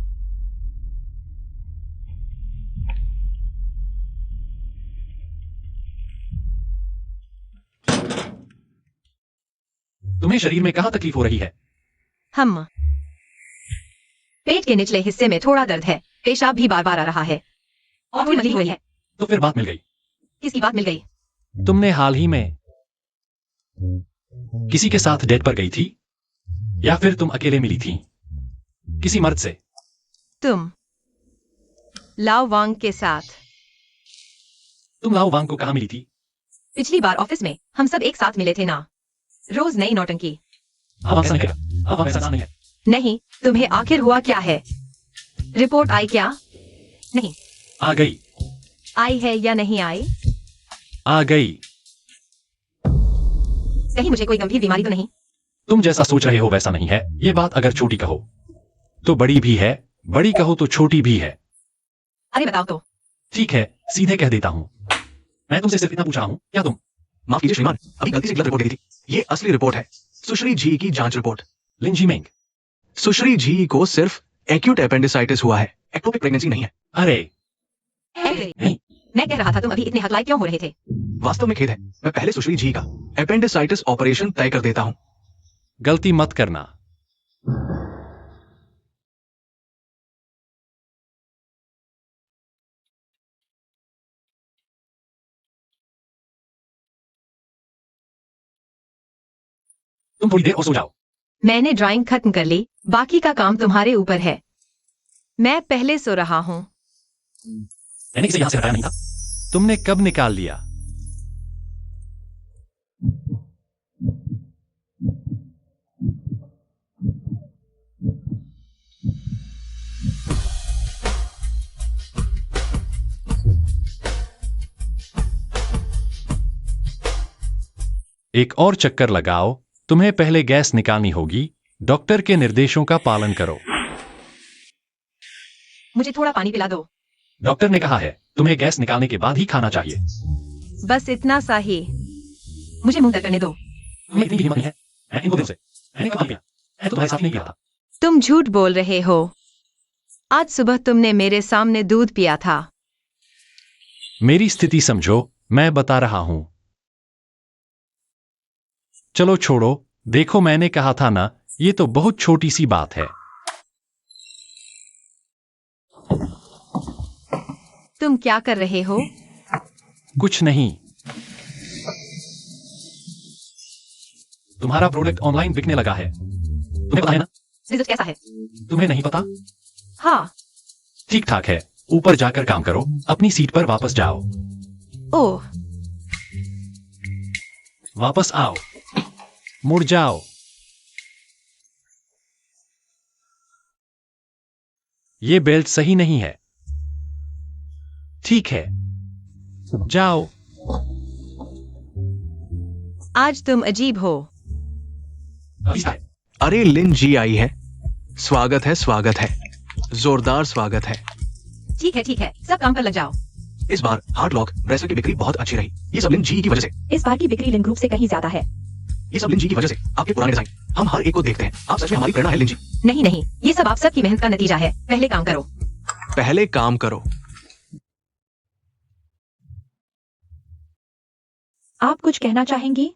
तुम्हें शरीर में कहाँ तकलीफ हो रही है? हम पेट के निचले हिस्से में थोड़ा दर्द है, पेशाब भी बार बार आ रहा है और थोड़ी मली हो रही है। तो फिर बात मिल गई। किसकी बात मिल गई? तुमने हाल ही में किसी के साथ डेट पर गई थी या फिर तुम अकेले मिली थी किसी मर्द से? तुम लाओ वांग के साथ। तुम लाओ वांग को कहाँ मिली थी? पिछली बार ऑफिस में हम सब एक साथ मिले थे ना। रोज नई नौटंकी। हाँ, वांग ऐसा नहीं करेगा। हाँ, वांग ऐसा नहीं है। नहीं, तुम्हें आखिर हुआ क्या है? रिपोर्ट आई क्या? नहीं। आ गई। आई है या नहीं आई? आ गई। कहीं मुझे कोई गंभीर बीमारी तो नहीं? तुम जैसा सोच रहे हो वैसा नहीं है। ये बात अगर छोटी कहो तो बड़ी भी है, बड़ी कहो तो छोटी भी है। अरे बताओ तो। ठीक है, सीधे कह देता हूँ। मैं तुमसे सिर्फ इतना पूछ रहा हूँ, क्या तुम? माफ कीजिए श्रीमान, अभी गलती से गलत रिपोर्ट दे दी थी। ये असली रिपोर्ट है, सुश्री जी की जांच रिपोर्ट। लिन जीमेंग। सुश्री जी को सिर्फ एक्यूट एपेंडिसाइटिस हुआ है, एक्टोपिक प्रेगनेंसी नहीं है। अरे नहीं, मैं कह रहा था तुम अभी इतने हकलाए क्यों हो रहे थे? वास्तव में खेद है, मैं पहले सुश्री जी का एपेंडिसाइटिस ऑपरेशन तय कर देता हूँ। गलती मत करना। तुम थोड़ी देर और सो जाओ। मैंने ड्राइंग खत्म कर ली, बाकी का काम तुम्हारे ऊपर है। मैं पहले सो रहा हूँ। मैंने इसे यहाँ से हटाया नहीं था। तुमने कब निकाल लिया? एक और चक्कर लगाओ। तुम्हें पहले गैस निकालनी होगी। डॉक्टर के निर्देशों का पालन करो। मुझे थोड़ा पानी पिला दो। डॉक्टर ने कहा है तुम्हें गैस निकालने के बाद ही खाना चाहिए। बस इतना सा ही। मुझे मुंह तक करने दो। तुम्हें इतनी भी हिम्मत नहीं है? मैं इनको दिल से मैंने कब पानी पिया? मैं तो तुम्हारे साथ ही नहीं पिया था। तुम झूठ बोल रहे हो। आज सुबह तुमने मेरे सामने दूध पिया था। मेरी स्थिति समझो, मैं बता रहा हूं। चलो छोड़ो, देखो मैंने कहा था ना, ये तो बहुत छोटी सी बात है। तुम क्या कर रहे हो? कुछ नहीं। तुम्हारा प्रोडक्ट ऑनलाइन बिकने लगा है। तुम्हें पता है ना? रिजल्ट कैसा है? तुम्हें नहीं पता? हाँ। ठीक ठाक है। ऊपर जाकर काम करो, अपनी सीट पर वापस जाओ। ओह, वापस आओ, मुड़ जाओ। ये बेल्ट सही नहीं है। ठीक है, जाओ। आज तुम अजीब हो। अरे लिन जी आई है। स्वागत है, स्वागत है, जोरदार स्वागत है। ठीक है, सब काम पर लग जाओ। इस बार हार्ड लॉक ब्रेसलेट की बिक्री बहुत अच्छी रही। ये सब लिन जी की वजह से। इस बार की बिक्री लिन ग्रुप से कहीं ज्यादा है। ये सब लिन जी की वजह से। आपके पुराने डिजाइन हम हर एक को देखते हैं। आप सच में हमारी प्रेरणा है लिन जी। नहीं, ये सब आप सबकी मेहनत का नतीजा है। पहले काम करो। पहले काम करो। आप कुछ कहना चाहेंगी?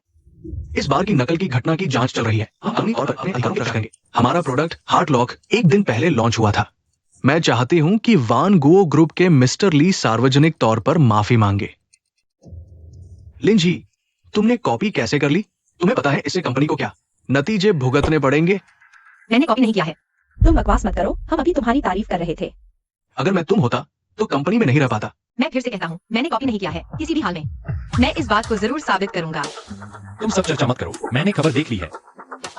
इस बार की नकल की घटना की जांच चल रही है। हम अगली और अपने अधिकारों की रक्षा करेंगे। हमारा प्रोडक्ट हार्ड लॉक एक दिन पहले लॉन्च हुआ था। मैं चाहती हूं कि वान गुओ ग्रुप के मिस्टर ली सार्वजनिक तौर पर माफी मांगे। लिन जी, तुमने कॉपी कैसे कर ली? तुम्हें पता है इससे कंपनी को क्या नतीजे भुगतने पड़ेंगे? मैंने कॉपी नहीं किया है। तुम बकवास मत करो, हम अभी तुम्हारी तारीफ कर रहे थे। अगर मैं तुम होता तो कंपनी में नहीं रह पाता। मैं फिर से कहता हूँ, मैंने कॉपी नहीं किया है किसी भी हाल में। मैं इस बात को जरूर साबित करूंगा। तुम सब चर्चा मत करो, मैंने खबर देख ली है।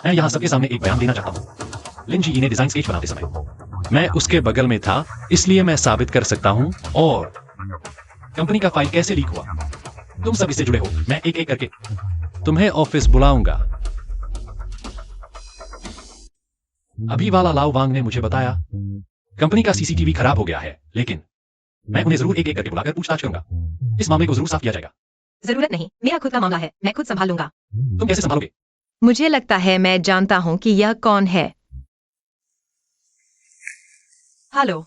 मैं यहाँ सबके सामने एक बयान देना चाहता हूँ। लिन जी ने डिजाइन स्केच बनाते समय मैं उसके बगल में था, इसलिए मैं साबित कर सकता हूँ। और कंपनी का फाइल कैसे लीक हुआ, तुम सब इससे जुड़े हो। मैं एक एक करके तुम्हें ऑफिस बुलाऊंगा। अभी वाला लाओ वांग ने मुझे बताया कंपनी का सीसीटीवी खराब हो गया है, लेकिन मैं उन्हें जरूर एक एक करके बुलाकर पूछताछ करूंगा। इस मामले को जरूर साफ किया जाएगा। जरूरत नहीं, मेरा खुद का मामला है, मैं खुद संभाल लूंगा। तुम कैसे संभालोगे? मुझे लगता है मैं जानता हूँ कि यह कौन है। हेलो,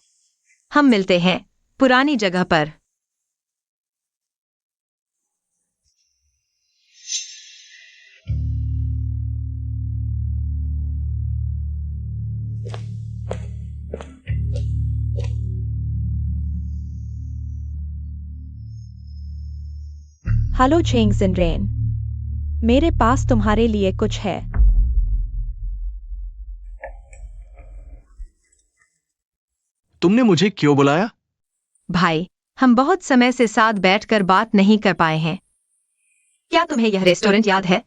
हम मिलते हैं पुरानी जगह पर। हेलो चेंग जिनरेन, मेरे पास तुम्हारे लिए कुछ है। तुमने मुझे क्यों बुलाया? भाई, हम बहुत समय से साथ बैठकर बात नहीं कर पाए हैं। क्या तुम्हें यह रेस्टोरेंट याद है?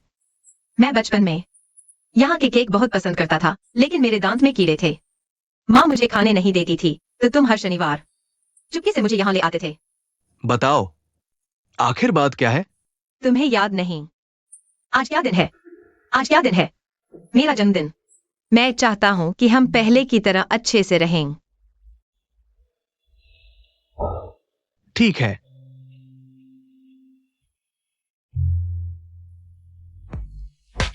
मैं बचपन में यहाँ के केक बहुत पसंद करता था, लेकिन मेरे दांत में कीड़े थे। माँ मुझे खाने नहीं देती थी, तो तुम हर शनिवार चुपके से मुझे यहाँ ले आते थे। बताओ, आखिर बात क्या है? तुम्हें याद नहीं? आज क्या दिन है? आज क्या दिन है? मेरा जन्मदिन। मैं चाहता हूँ कि हम पहले की तरह अच्छे से रहें। ठीक है।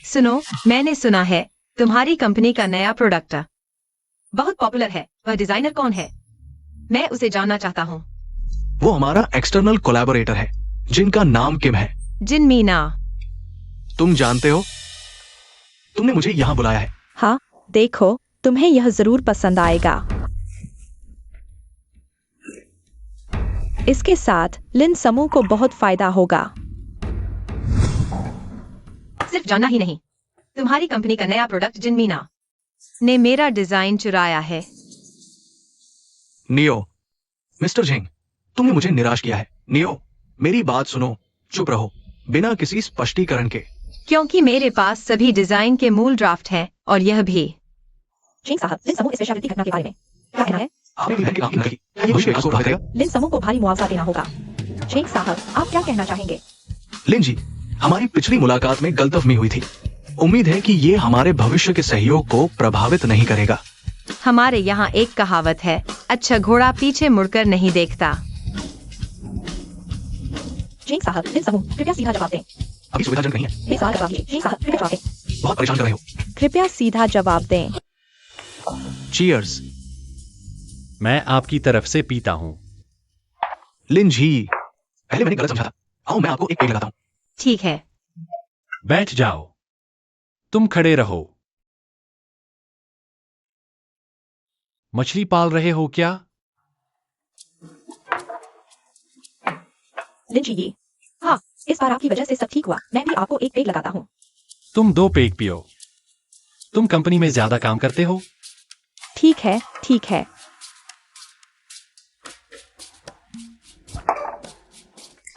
सुनो, मैंने सुना है तुम्हारी कंपनी का नया प्रोडक्ट बहुत पॉपुलर है। वह डिजाइनर कौन है? मैं उसे जानना चाहता हूँ। वो हमारा एक्सटर्नल कोलैबोरेटर है, जिनका नाम किम है। जिन मीना। तुम जानते हो, तुमने मुझे यहाँ बुलाया है। हाँ, देखो, तुम्हें यह जरूर पसंद आएगा। इसके साथ लिन समूह को बहुत फायदा होगा। सिर्फ जानना ही नहीं, तुम्हारी कंपनी का नया प्रोडक्ट जिन मीना ने मेरा डिजाइन चुराया है। नियो, मिस्टर झिंग, तुमने मुझे निराश किया है। नियो, मेरी बात सुनो, चुप रहो, बिना किसी स्पष्टीकरण के। क्योंकि मेरे पास सभी डिजाइन के मूल ड्राफ्ट हैं, और यह भी। चेंग साहब, लिन समूह स्पेशलिटी घटना के बारे में क्या कहना है? आपने भी काम नहीं की, ये भविष्य विकास को बढ़ावा देगा। लिन समूह को भारी मुआवजा देना होगा। चेंग साहब, आप क्या कहना चाहेंगे? लिन जी, हमारी पिछली मुलाकात में गलतफहमी हुई थी। उम्मीद है कि ये हमारे भविष्य के सहयोग को प्रभावित नहीं करेगा। हमारे यहाँ एक कहावत है, अच्छा घोड़ा पीछे मुड़कर नहीं देखता। चेंग साहब, लिन समूह, कृपया सीधा जवाब दें। अभी सुविधाजनक नहीं है। मेरे सवाल का जवाब दीजिए। चेंग साहब, कृपया जवाब दें। बहुत परेशान कर रहे हो। कृपया सीधा जवाब दें। चीयर्स। मैं आपकी तरफ से पीता हूं। लिन जी, पहले मैंने गलत समझा था। आओ मैं आपको एक पेड़ लगाता हूँ। ठीक है। बैठ जाओ। तुम खड़े रहो। मछली पाल रहे हो क्या? लिन जी, हाँ, इस बार आपकी वजह से सब ठीक हुआ। मैं भी आपको एक पेग लगाता हूँ। तुम 2 पेग पियो। तुम कंपनी में ज्यादा काम करते हो? ठीक है, ठीक है।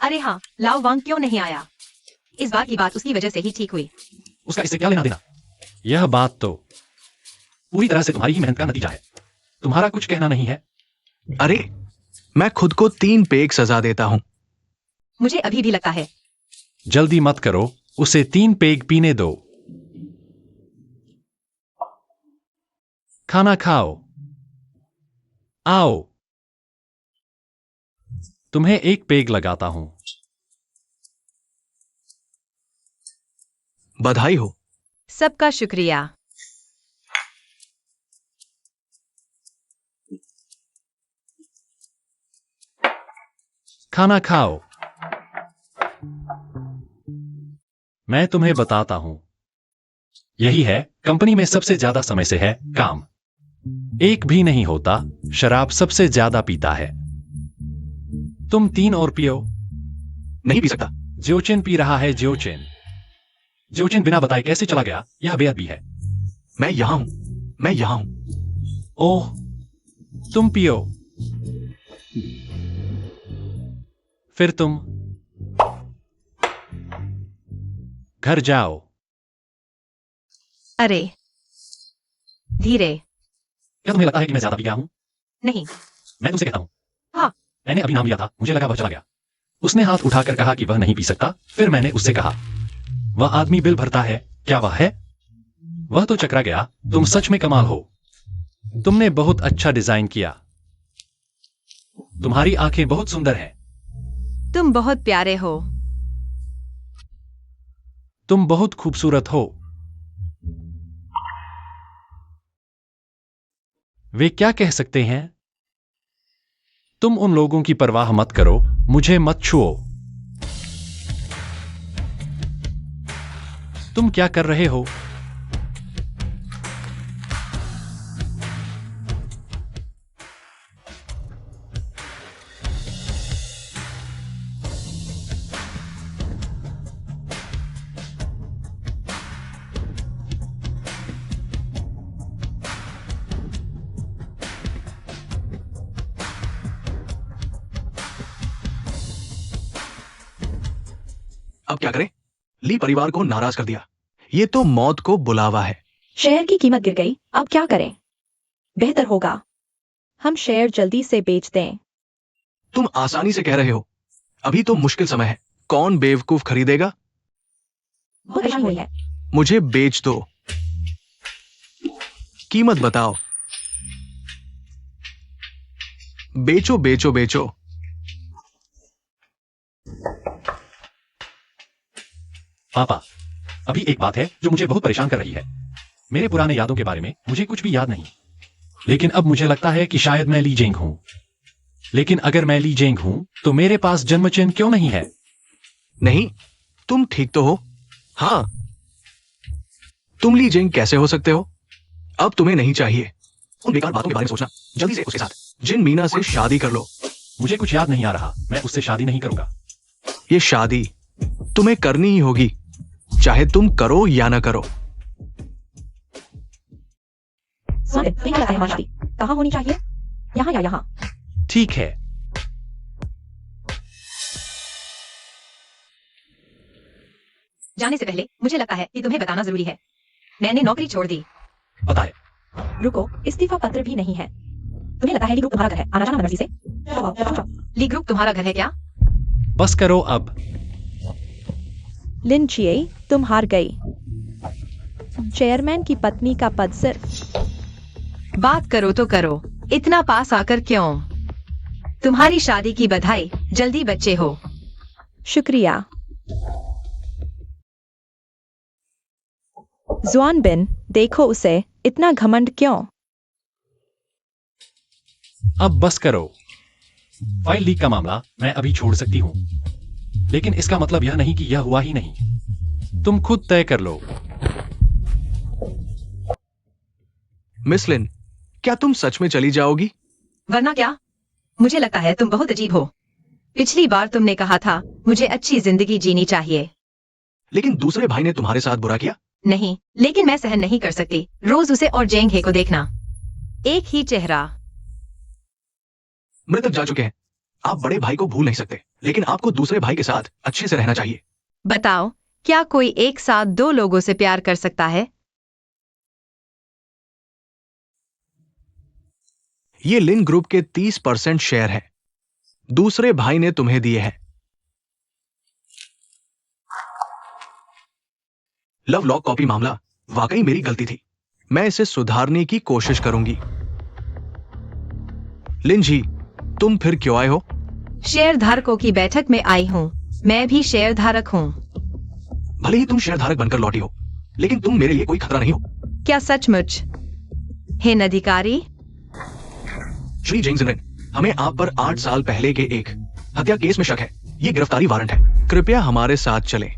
अरे हाँ, लाओ वांग क्यों नहीं आया? इस बार की बात उसकी वजह से ही ठीक हुई। उसका इससे क्या लेना देना? यह बात तो पूरी तरह से तुम्हारी ही मेहनत का नतीजा है। तुम्हारा कुछ कहना नहीं है? अरे, मैं खुद को 3 पेग सजा देता हूँ। मुझे अभी भी लगता है। जल्दी मत करो, उसे 3 पेग पीने दो। खाना खाओ। आओ, तुम्हें 1 पेग लगाता हूं। बधाई हो। सबका शुक्रिया। खाना खाओ। मैं तुम्हें बताता हूं, यही है कंपनी में सबसे ज्यादा समय से है काम। एक भी नहीं होता, शराब सबसे ज्यादा पीता है। तुम 3 और पियो। नहीं पी सकता। ज्योचिन पी रहा है। ज्योचिन बिना बताए कैसे चला गया? यह बेअदबी है। मैं यहां हूं, मैं यहां हूं। ओह, तुम पियो। फिर तुम घर जाओ। अरे, धीरे। क्या तुम्हें लगता है कि मैं ज्यादा पी गया हूं? नहीं। मैं तुमसे कहता हूं। हाँ। मैंने अभी नाम लिया था, मुझे लगा वह चला गया। उसने हाथ उठाकर कहा कि वह नहीं पी सकता। फिर मैंने उससे कहा, वह आदमी बिल भरता है, क्या वह है? वह तो चकरा गया। तुम सच में कमाल हो। तुमने बहुत अच्छा डिजाइन किया। तुम्हारी आंखें बहुत सुंदर हैं। तुम बहुत प्यारे हो। तुम बहुत खूबसूरत हो। वे क्या कह सकते हैं? तुम उन लोगों की परवाह मत करो, मुझे मत छुओ। तुम क्या कर रहे हो? अब क्या करें? ली परिवार को नाराज कर दिया। ये तो मौत को बुलावा है। शेयर की कीमत गिर गई, अब क्या करें? बेहतर होगा हम शेयर जल्दी से बेच दें। तुम आसानी से कह रहे हो, अभी तो मुश्किल समय है। कौन बेवकूफ खरीदेगा? बहुत परेशानी हुई है। मुझे बेच दो। कीमत बताओ। बेचो बेचो बेचो। पापा, अभी एक बात है जो मुझे बहुत परेशान कर रही है। मेरे पुराने यादों के बारे में मुझे कुछ भी याद नहीं, लेकिन अब मुझे लगता है कि शायद मैं ली जेंग हूं। लेकिन अगर मैं ली जेंग हूं तो मेरे पास जन्म चिन्ह क्यों नहीं है? नहीं, तुम ठीक तो हो। हाँ, तुम ली जेंग कैसे हो सकते हो? अब तुम्हें नहीं चाहिए उन बेकार बातों के बारे में सोचना। जल्दी से उसके साथ जिन मीना से शादी कर लो। मुझे कुछ याद नहीं आ रहा। मैं उससे शादी नहीं करूंगा। ये शादी तुम्हें करनी ही होगी, चाहे तुम करो या ना करो। सुन, तुम्हें क्या लगता है हमारी शादी कहाँ होनी चाहिए? यहाँ या यहाँ? ठीक है। जाने से पहले मुझे लगता है कि तुम्हें बताना जरूरी है। मैंने नौकरी छोड़ दी। पता है। रुको, इस्तीफा पत्र भी नहीं है। तुम्हें लगता है ली ग्रुप तुम्हारा घर है? आना जाना मर्जी से। जाओ। ली ग्रुप तुम्हारा घर है क्या? बस करो अब। लिन चिए, तुम हार गई। चेयरमैन की पत्नी का पद सिर्फ। बात करो तो करो, इतना पास आकर क्यों? तुम्हारी शादी की बधाई। जल्दी बच्चे हो। शुक्रिया। जुआन बिन, देखो उसे, इतना घमंड क्यों? अब बस करो। फाइल लीक का मामला मैं अभी छोड़ सकती हूं, लेकिन इसका मतलब यह नहीं कि यह हुआ ही नहीं। तुम खुद तय कर लो। मिस लिन, क्या तुम सच में चली जाओगी? वरना क्या? मुझे लगता है तुम बहुत अजीब हो। पिछली बार तुमने कहा था मुझे अच्छी जिंदगी जीनी चाहिए। लेकिन दूसरे भाई ने तुम्हारे साथ बुरा किया। नहीं, लेकिन मैं सहन नहीं कर सकती रोज उसे और जेंग हे को देखना। एक ही चेहरा। मृतक जा चुके हैं। आप बड़े भाई को भूल नहीं सकते, लेकिन आपको दूसरे भाई के साथ अच्छे से रहना चाहिए। बताओ, क्या कोई एक साथ दो लोगों से प्यार कर सकता है? ये लिन ग्रुप के 30% शेयर है, दूसरे भाई ने तुम्हें दिए हैं। लव लॉक कॉपी मामला वाकई मेरी गलती थी। मैं इसे सुधारने की कोशिश करूंगी। लिन जी, तुम फिर क्यों आए हो? शेयर धारकों की बैठक में आई हूँ। मैं भी शेयर धारक हूँ। भले ही तुम शेयर धारक बनकर लौटी हो, लेकिन तुम मेरे लिए कोई खतरा नहीं हो। क्या सचमुच? हेन अधिकारी, श्री जेंगजिन, हमें आप पर 8 साल पहले के एक हत्या केस में शक है। ये गिरफ्तारी वारंट है। कृपया हमारे साथ चलें।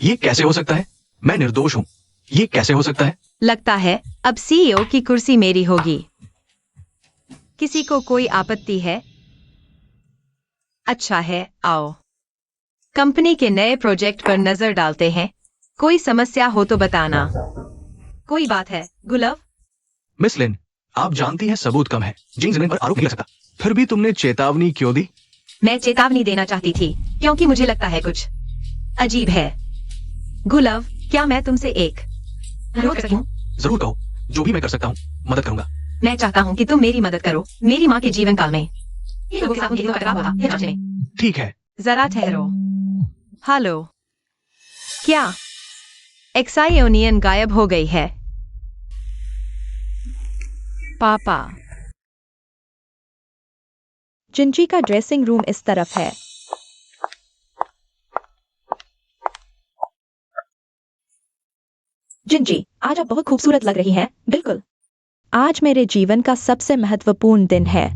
ये कैसे हो सकता है? मैं निर्दोष हूं। ये कैसे हो सकता है? लगता है अब सीईओ की कुर्सी मेरी होगी। किसी को कोई आपत्ति है? अच्छा है, आओ कंपनी के नए प्रोजेक्ट पर नजर डालते हैं। कोई समस्या हो तो बताना। कोई बात है, गुलाब? मिस लिन, आप जानती हैं सबूत कम है। जेंगजिन पर आरोप नहीं लग सकता। फिर भी तुमने चेतावनी क्यों दी? मैं चेतावनी देना चाहती थी क्योंकि मुझे लगता है कुछ अजीब है। गुलाब, क्या मैं तुमसे एक अनुरोध कर सकती हूँ? जरूर कहो। जो भी मैं कर सकता हूँ मदद करूंगा। मैं चाहता हूँ कि तुम मेरी मदद करो मेरी माँ के जीवन काल में। ये लोगों के साथ उनके दिलों का टकराव हुआ, यह जांचने में। ठीक है। जरा ठहरो। हेलो, क्या एक्साइओनियन गायब हो गई है? पापा, जिंजी का ड्रेसिंग रूम इस तरफ है। जिंजी, आज आप बहुत खूबसूरत लग रही हैं। बिल्कुल। आज मेरे जीवन का सबसे महत्वपूर्ण दिन है।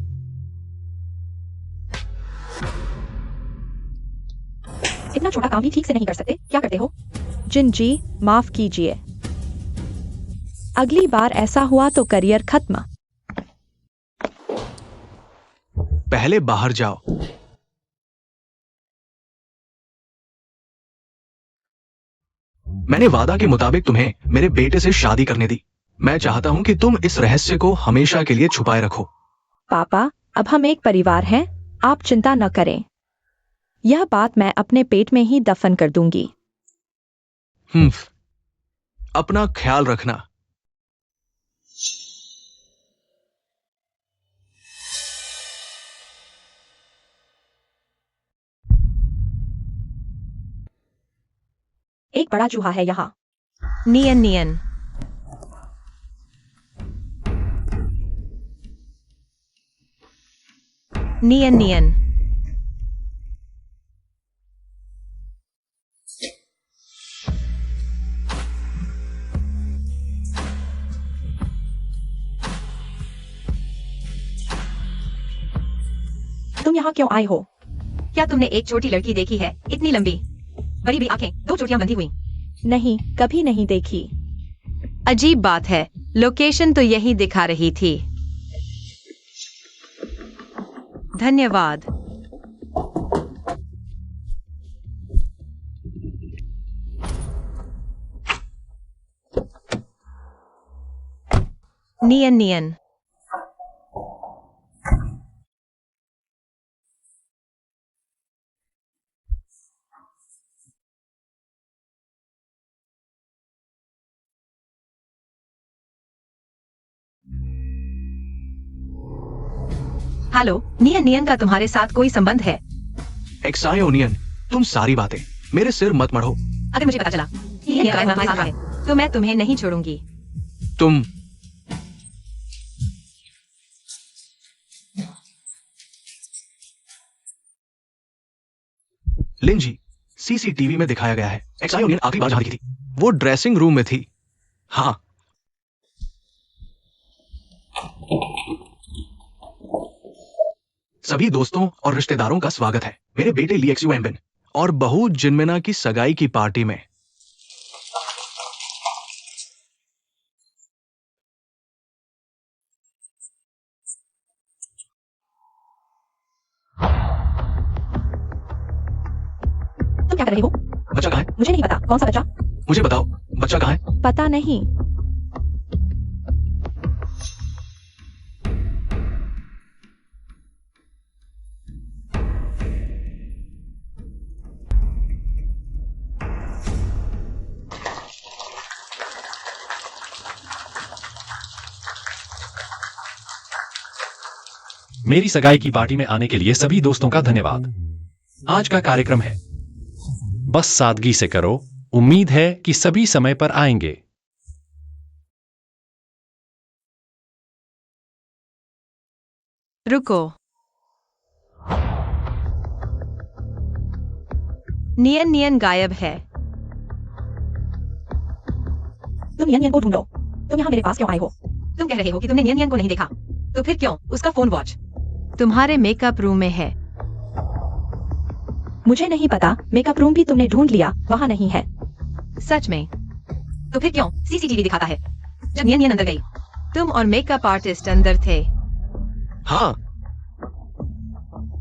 इतना छोटा काम भी ठीक से नहीं कर सकते, क्या करते हो? जिंजी, माफ कीजिए। अगली बार ऐसा हुआ तो करियर खत्म। पहले बाहर जाओ। मैंने वादा के मुताबिक तुम्हें मेरे बेटे से शादी करने दी। मैं चाहता हूं कि तुम इस रहस्य को हमेशा के लिए छुपाए रखो। पापा, अब हम एक परिवार हैं, आप चिंता न करें। यह बात मैं अपने पेट में ही दफन कर दूंगी। अपना ख्याल रखना। एक बड़ा चूहा है यहाँ। नियन नियन। नियन नियन। तुम यहाँ क्यों आए हो? क्या तुमने एक छोटी लड़की देखी है, इतनी लंबी, बड़ी भी आंखें, 2 चोटियां बंधी हुई? नहीं, कभी नहीं देखी। अजीब बात है, लोकेशन तो यही दिखा रही थी। धन्यवाद। नियन नियन। हेलो, नियन नियन का तुम्हारे साथ कोई संबंध है? एक्सायोनियन, तुम सारी बातें मेरे सिर मत मढ़ो। अगर मुझे पता चला कि ये हमारे साथ है, तो मैं तुम्हें नहीं छोड़ूंगी। तुम लिंजी, सीसीटीवी में दिखाया गया है। एक्सायोनियन आखिरी बार जहां दिखी थी, वो ड्रेसिंग रूम में थी। हाँ। सभी दोस्तों और रिश्तेदारों का स्वागत है मेरे बेटे ली एक्सयूएम्बिन और बहू जिनमिना की सगाई की पार्टी में। तुम क्या कर रहे हो? बच्चा कहाँ है? मुझे नहीं पता। कौन सा बच्चा? मुझे बताओ, बच्चा कहाँ है? पता नहीं। मेरी सगाई की पार्टी में आने के लिए सभी दोस्तों का धन्यवाद। आज का कार्यक्रम है, बस सादगी से करो। उम्मीद है कि सभी समय पर आएंगे। रुको। नियन नियन गायब है। तुम नियन नियन को ढूंढो। तुम यहाँ मेरे पास क्यों आए हो? तुम कह रहे हो कि तुमने नियन नियन को नहीं देखा, तो फिर क्यों उसका फोन वॉच तुम्हारे मेकअप रूम में है? मुझे नहीं पता। मेकअप रूम भी तुमने ढूंढ लिया, वहाँ नहीं है। सच में? तो फिर क्यों सीसीटीवी दिखाता है? जब नियन नियन अंदर गई, तुम और मेकअप आर्टिस्ट अंदर थे। हाँ।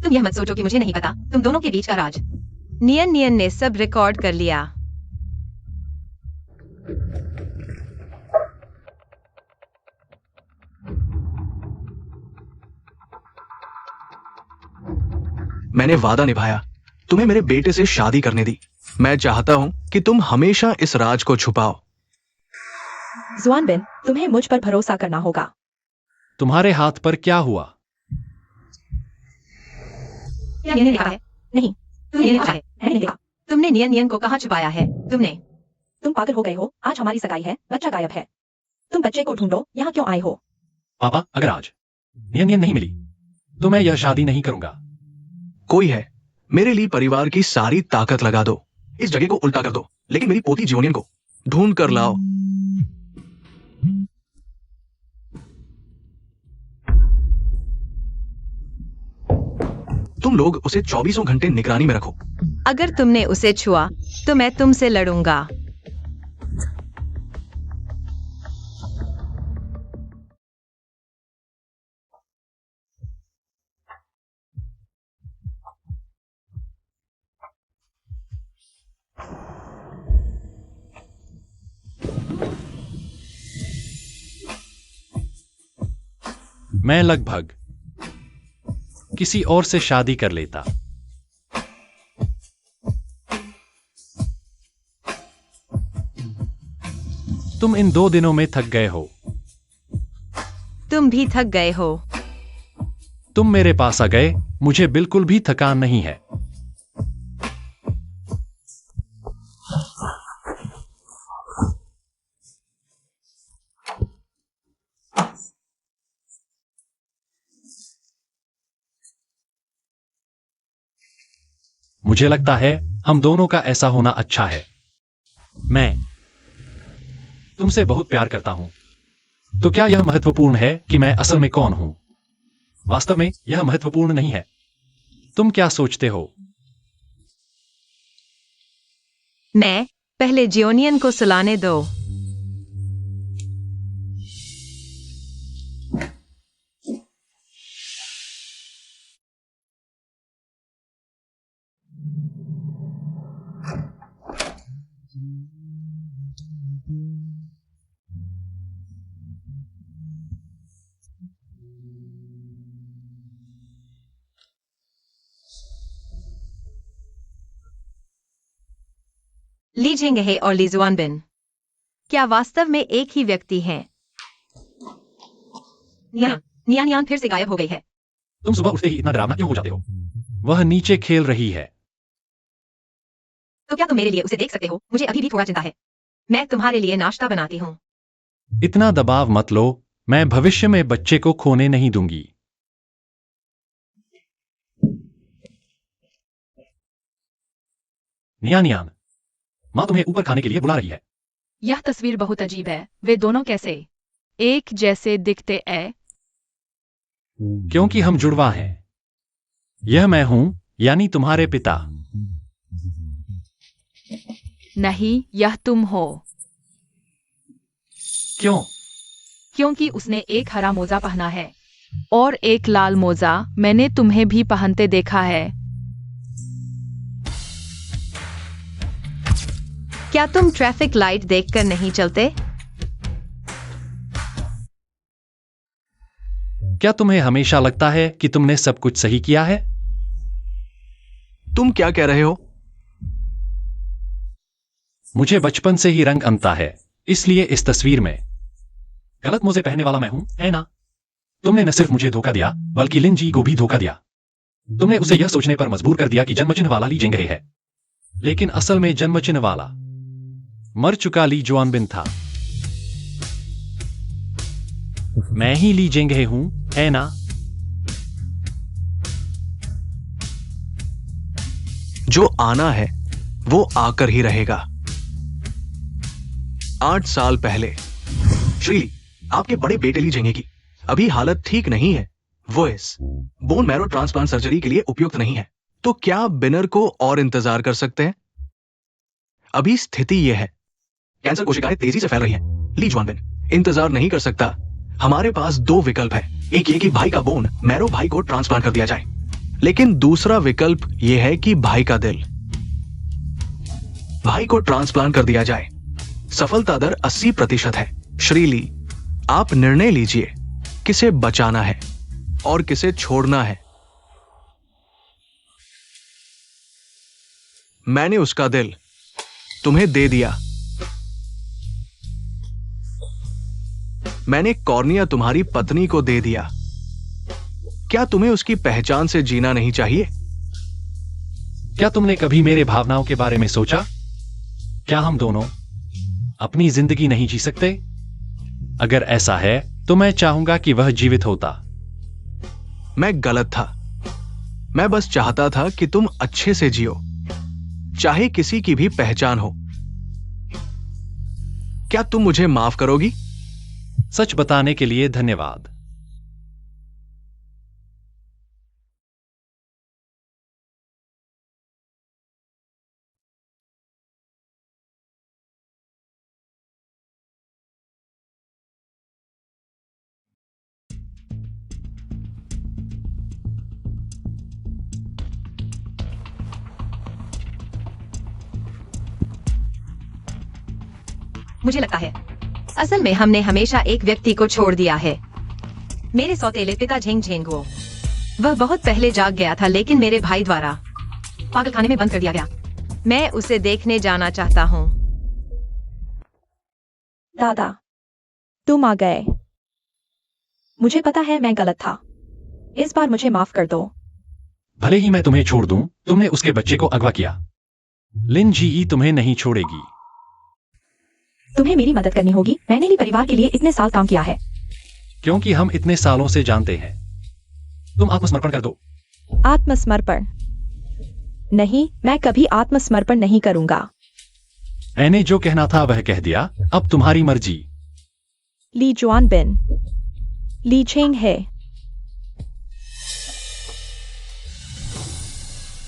तुम यह मत सोचो कि मुझे नहीं पता। तुम दोनों के बीच का राज नियन नियन ने सब रिकॉर्ड कर लिया। मैंने वादा निभाया, तुम्हें मेरे बेटे से शादी करने दी। मैं चाहता हूं कि तुम हमेशा इस राज को छुपाओ। जुआनबिन, तुम्हें मुझ पर भरोसा करना होगा। तुम्हारे हाथ पर क्या हुआ? क्या नियन ने देखा है? नहीं, तुमने नियन देखा है? मैंने नहीं देखा। तुमने नियन नियन को कहाँ छुपाया है? तुम पागल हो गए हो। आज हमारी सगाई है, बच्चा गायब है। तुम बच्चे को ढूंढो। यहाँ क्यों आए हो? पापा, अगर आज नियन नियन नहीं मिली तो मैं यह शादी नहीं करूंगा। कोई है, मेरे लिए परिवार की सारी ताकत लगा दो। इस जगह को उल्टा कर दो, लेकिन मेरी पोती जियोनियन को ढूंढ कर लाओ। तुम लोग उसे 24 घंटे निगरानी में रखो। अगर तुमने उसे छुआ तो मैं तुमसे लड़ूंगा। मैं लगभग किसी और से शादी कर लेता। तुम इन 2 दिनों में थक गए हो। तुम भी थक गए हो। तुम मेरे पास आ गए, मुझे बिल्कुल भी थकान नहीं है। मुझे लगता है हम दोनों का ऐसा होना अच्छा है। मैं तुमसे बहुत प्यार करता हूं। तो क्या यह महत्वपूर्ण है कि मैं असल में कौन हूं? वास्तव में यह महत्वपूर्ण नहीं है। तुम क्या सोचते हो? मैं पहले जियोनियन को सुलाने दो। ली जेंगे और ली जुआनबिन क्या वास्तव में एक ही व्यक्ति हैं? नियान फिर से गायब हो गई है। तुम सुबह उठते ही इतना डरावना क्यों हो जाते हो? वह नीचे खेल रही है। तो क्या तुम मेरे लिए उसे देख सकते हो? मुझे अभी भी थोड़ा चिंता है। मैं तुम्हारे लिए नाश्ता बनाती हूँ। इतना दबाव मत लो, मैं भविष्य में बच्चे को खोने नहीं दूंगी। नियान, माँ तुम्हें ऊपर खाने के लिए बुला रही है। यह तस्वीर बहुत अजीब है। वे दोनों कैसे एक जैसे दिखते हैं? क्योंकि हम जुड़वा हैं। यह मैं हूं, यानी तुम्हारे पिता। नहीं, यह तुम हो। क्यों? क्योंकि उसने एक हरा मोजा पहना है और एक लाल मोजा मैंने तुम्हें भी पहनते देखा है। क्या तुम ट्रैफिक लाइट देखकर नहीं चलते? क्या तुम्हें हमेशा लगता है कि तुमने सब कुछ सही किया है? तुम क्या कह रहे हो? मुझे बचपन से ही रंग अनता है, इसलिए इस तस्वीर में गलत मोजे पहनने वाला मैं हूं, है ना? तुमने न सिर्फ मुझे धोखा दिया, बल्कि लिन जी को भी धोखा दिया। तुमने उसे यह सोचने पर मजबूर कर दिया कि जन्मचिन्ह वाला ली जेंगे है। लेकिन असल में जन्मचिन्ह वाला मर चुका ली जुआनबिन था। मैं ही ली जेंगे हूं, है ना? जो आना है वो आकर ही रहेगा। 8 साल पहले श्री आपके बड़े बेटे ली जेंगे की अभी हालत ठीक नहीं है। वो इस बोन मैरो ट्रांसप्लांट सर्जरी के लिए उपयुक्त नहीं है। तो क्या बिनर को और इंतजार कर सकते हैं? अभी स्थिति यह है, कैंसर कोशिकाएं तेजी से फैल रही हैं। ली जुआनबिन इंतजार नहीं कर सकता। हमारे पास 2 विकल्प है। एक ये कि भाई का बोन मैरो भाई को ट्रांसप्लांट कर दिया जाए, लेकिन दूसरा विकल्प यह है कि भाई का दिल भाई को ट्रांसप्लांट कर दिया जाए। सफलता दर 80% है। श्रीली, आप निर्णय लीजिए किसे बचाना है और किसे छोड़ना है। मैंने उसका दिल तुम्हें दे दिया। मैंने कॉर्निया तुम्हारी पत्नी को दे दिया। क्या तुम्हें उसकी पहचान से जीना नहीं चाहिए? क्या तुमने कभी मेरे भावनाओं के बारे में सोचा? क्या हम दोनों अपनी जिंदगी नहीं जी सकते? अगर ऐसा है तो मैं चाहूंगा कि वह जीवित होता। मैं गलत था। मैं बस चाहता था कि तुम अच्छे से जियो, चाहे किसी की भी पहचान हो। क्या तुम मुझे माफ करोगी? सच बताने के लिए धन्यवाद। मुझे लगता है असल में हमने हमेशा एक व्यक्ति को छोड़ दिया है। मेरे सौतेले पिता झेंग झेंगो। वह बहुत पहले जाग गया था, लेकिन मेरे भाई द्वारा पागलखाने में बंद कर दिया गया। मैं उसे देखने जाना चाहता हूँ। दादा, तुम आ गए। मुझे पता है मैं गलत था। इस बार मुझे माफ कर दो। भले ही मैं तुम्हें छोड़ दूं, तुमने उसके बच्चे को अगवा किया। लिन जी तुम्हें नहीं छोड़ेगी। तुम्हें मेरी मदद करनी होगी। मैंने भी परिवार के लिए इतने साल काम किया है। क्योंकि हम इतने सालों से जानते हैं। तुम आत्मसमर्पण कर दो। आत्मसमर्पण नहीं, मैं कभी आत्मसमर्पण नहीं करूंगा। मैंने जो कहना था वह कह दिया, अब तुम्हारी मर्जी। ली जुआन बिन, ली चेंग है।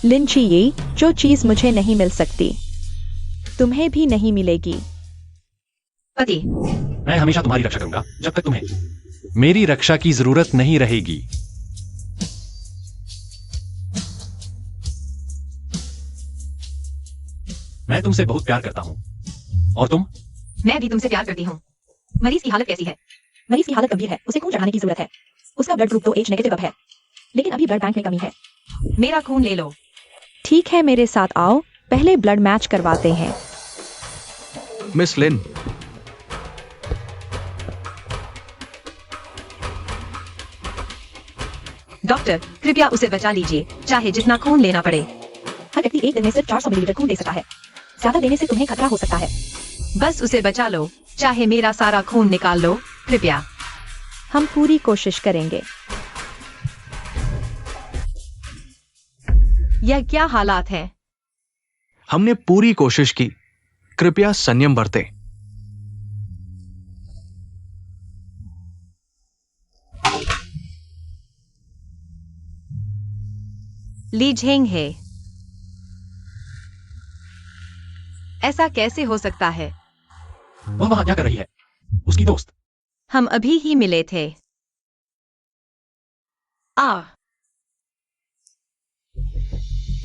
लिन चाहिए, जो चीज मुझे नहीं मिल सकती तुम्हें भी नहीं मिलेगी। पति, मैं हमेशा तुम्हारी रक्षा करूंगा जब तक तुम्हें मेरी रक्षा की जरूरत नहीं रहेगी। मैं तुमसे बहुत प्यार करता हूं। और तुम? मैं भी तुमसे प्यार करती हूँ। मरीज की हालत कैसी है? मरीज की हालत गंभीर है, उसे खून चढ़ाने की जरूरत है। उसका ब्लड ग्रुप तो एच नेगेटिव अब है, लेकिन अभी ब्लड बैंक में कमी है। मेरा खून ले लो। ठीक है, मेरे साथ आओ, पहले ब्लड मैच करवाते हैं। मिस लिन, डॉक्टर, कृपया उसे बचा लीजिए, चाहे जितना खून लेना पड़े। हर व्यक्ति एक दिन में सिर्फ 400 मिलीलीटर खून दे सकता है। ज्यादा देने से तुम्हें खतरा हो सकता है। बस उसे बचा लो, चाहे मेरा सारा खून निकाल लो, कृपया। हम पूरी कोशिश करेंगे। यह क्या हालात है? हमने पूरी कोशिश की। कृपया संयम बरतें। ली झेंग है। ऐसा कैसे हो सकता है? वह वहां क्या कर रही है? उसकी दोस्त। हम अभी ही मिले थे।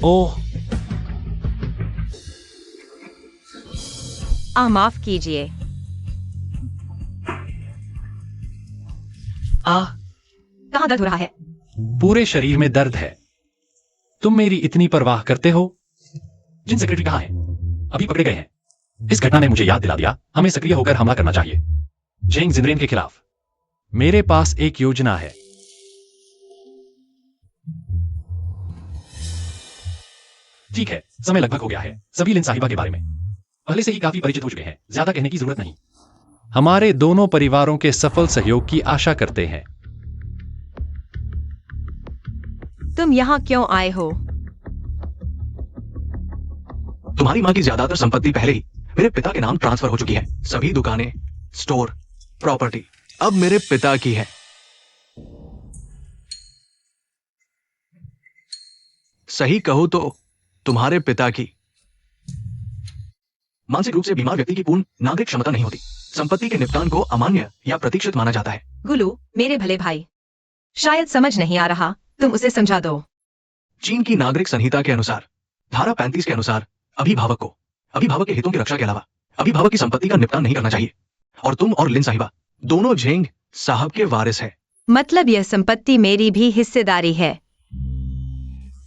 ओह, माफ कीजिए। कहाँ दर्द हो रहा है? पूरे शरीर में दर्द है। तुम मेरी इतनी परवाह करते हो? जिन सेक्रेटरी कहाँ हैं? अभी पकड़े गए हैं। इस घटना ने मुझे याद दिला दिया, हमें सक्रिय होकर हमला करना चाहिए जेंग जिनरेन के खिलाफ। मेरे पास एक योजना है। ठीक है, समय लगभग हो गया है। सभी लिन साहिबा के बारे में पहले से ही काफी परिचित हो चुके हैं, ज्यादा कहने की जरूरत नहीं। हमारे दोनों परिवारों के सफल सहयोग की आशा करते हैं। तुम यहाँ क्यों आए हो? तुम्हारी मां की ज्यादातर संपत्ति पहले ही मेरे पिता के नाम ट्रांसफर हो चुकी है। सभी दुकानें, स्टोर, प्रॉपर्टी अब मेरे पिता की है। सही कहूं तो तुम्हारे पिता की। मानसिक रूप से बीमार व्यक्ति की पूर्ण नागरिक क्षमता नहीं होती। संपत्ति के निपटान को अमान्य या प्रतीक्षित माना जाता है। गुलू, मेरे भले भाई, शायद समझ नहीं आ रहा, तुम उसे समझा दो। चीन की नागरिक संहिता के अनुसार धारा 35 के अनुसार अभिभावक को अभिभावक के हितों की रक्षा के अलावा अभिभावक की संपत्ति का निपटान नहीं करना चाहिए। और तुम और लिन साहिबा दोनों झेंग साहब के वारिस है। मतलब यह संपत्ति मेरी भी हिस्सेदारी है।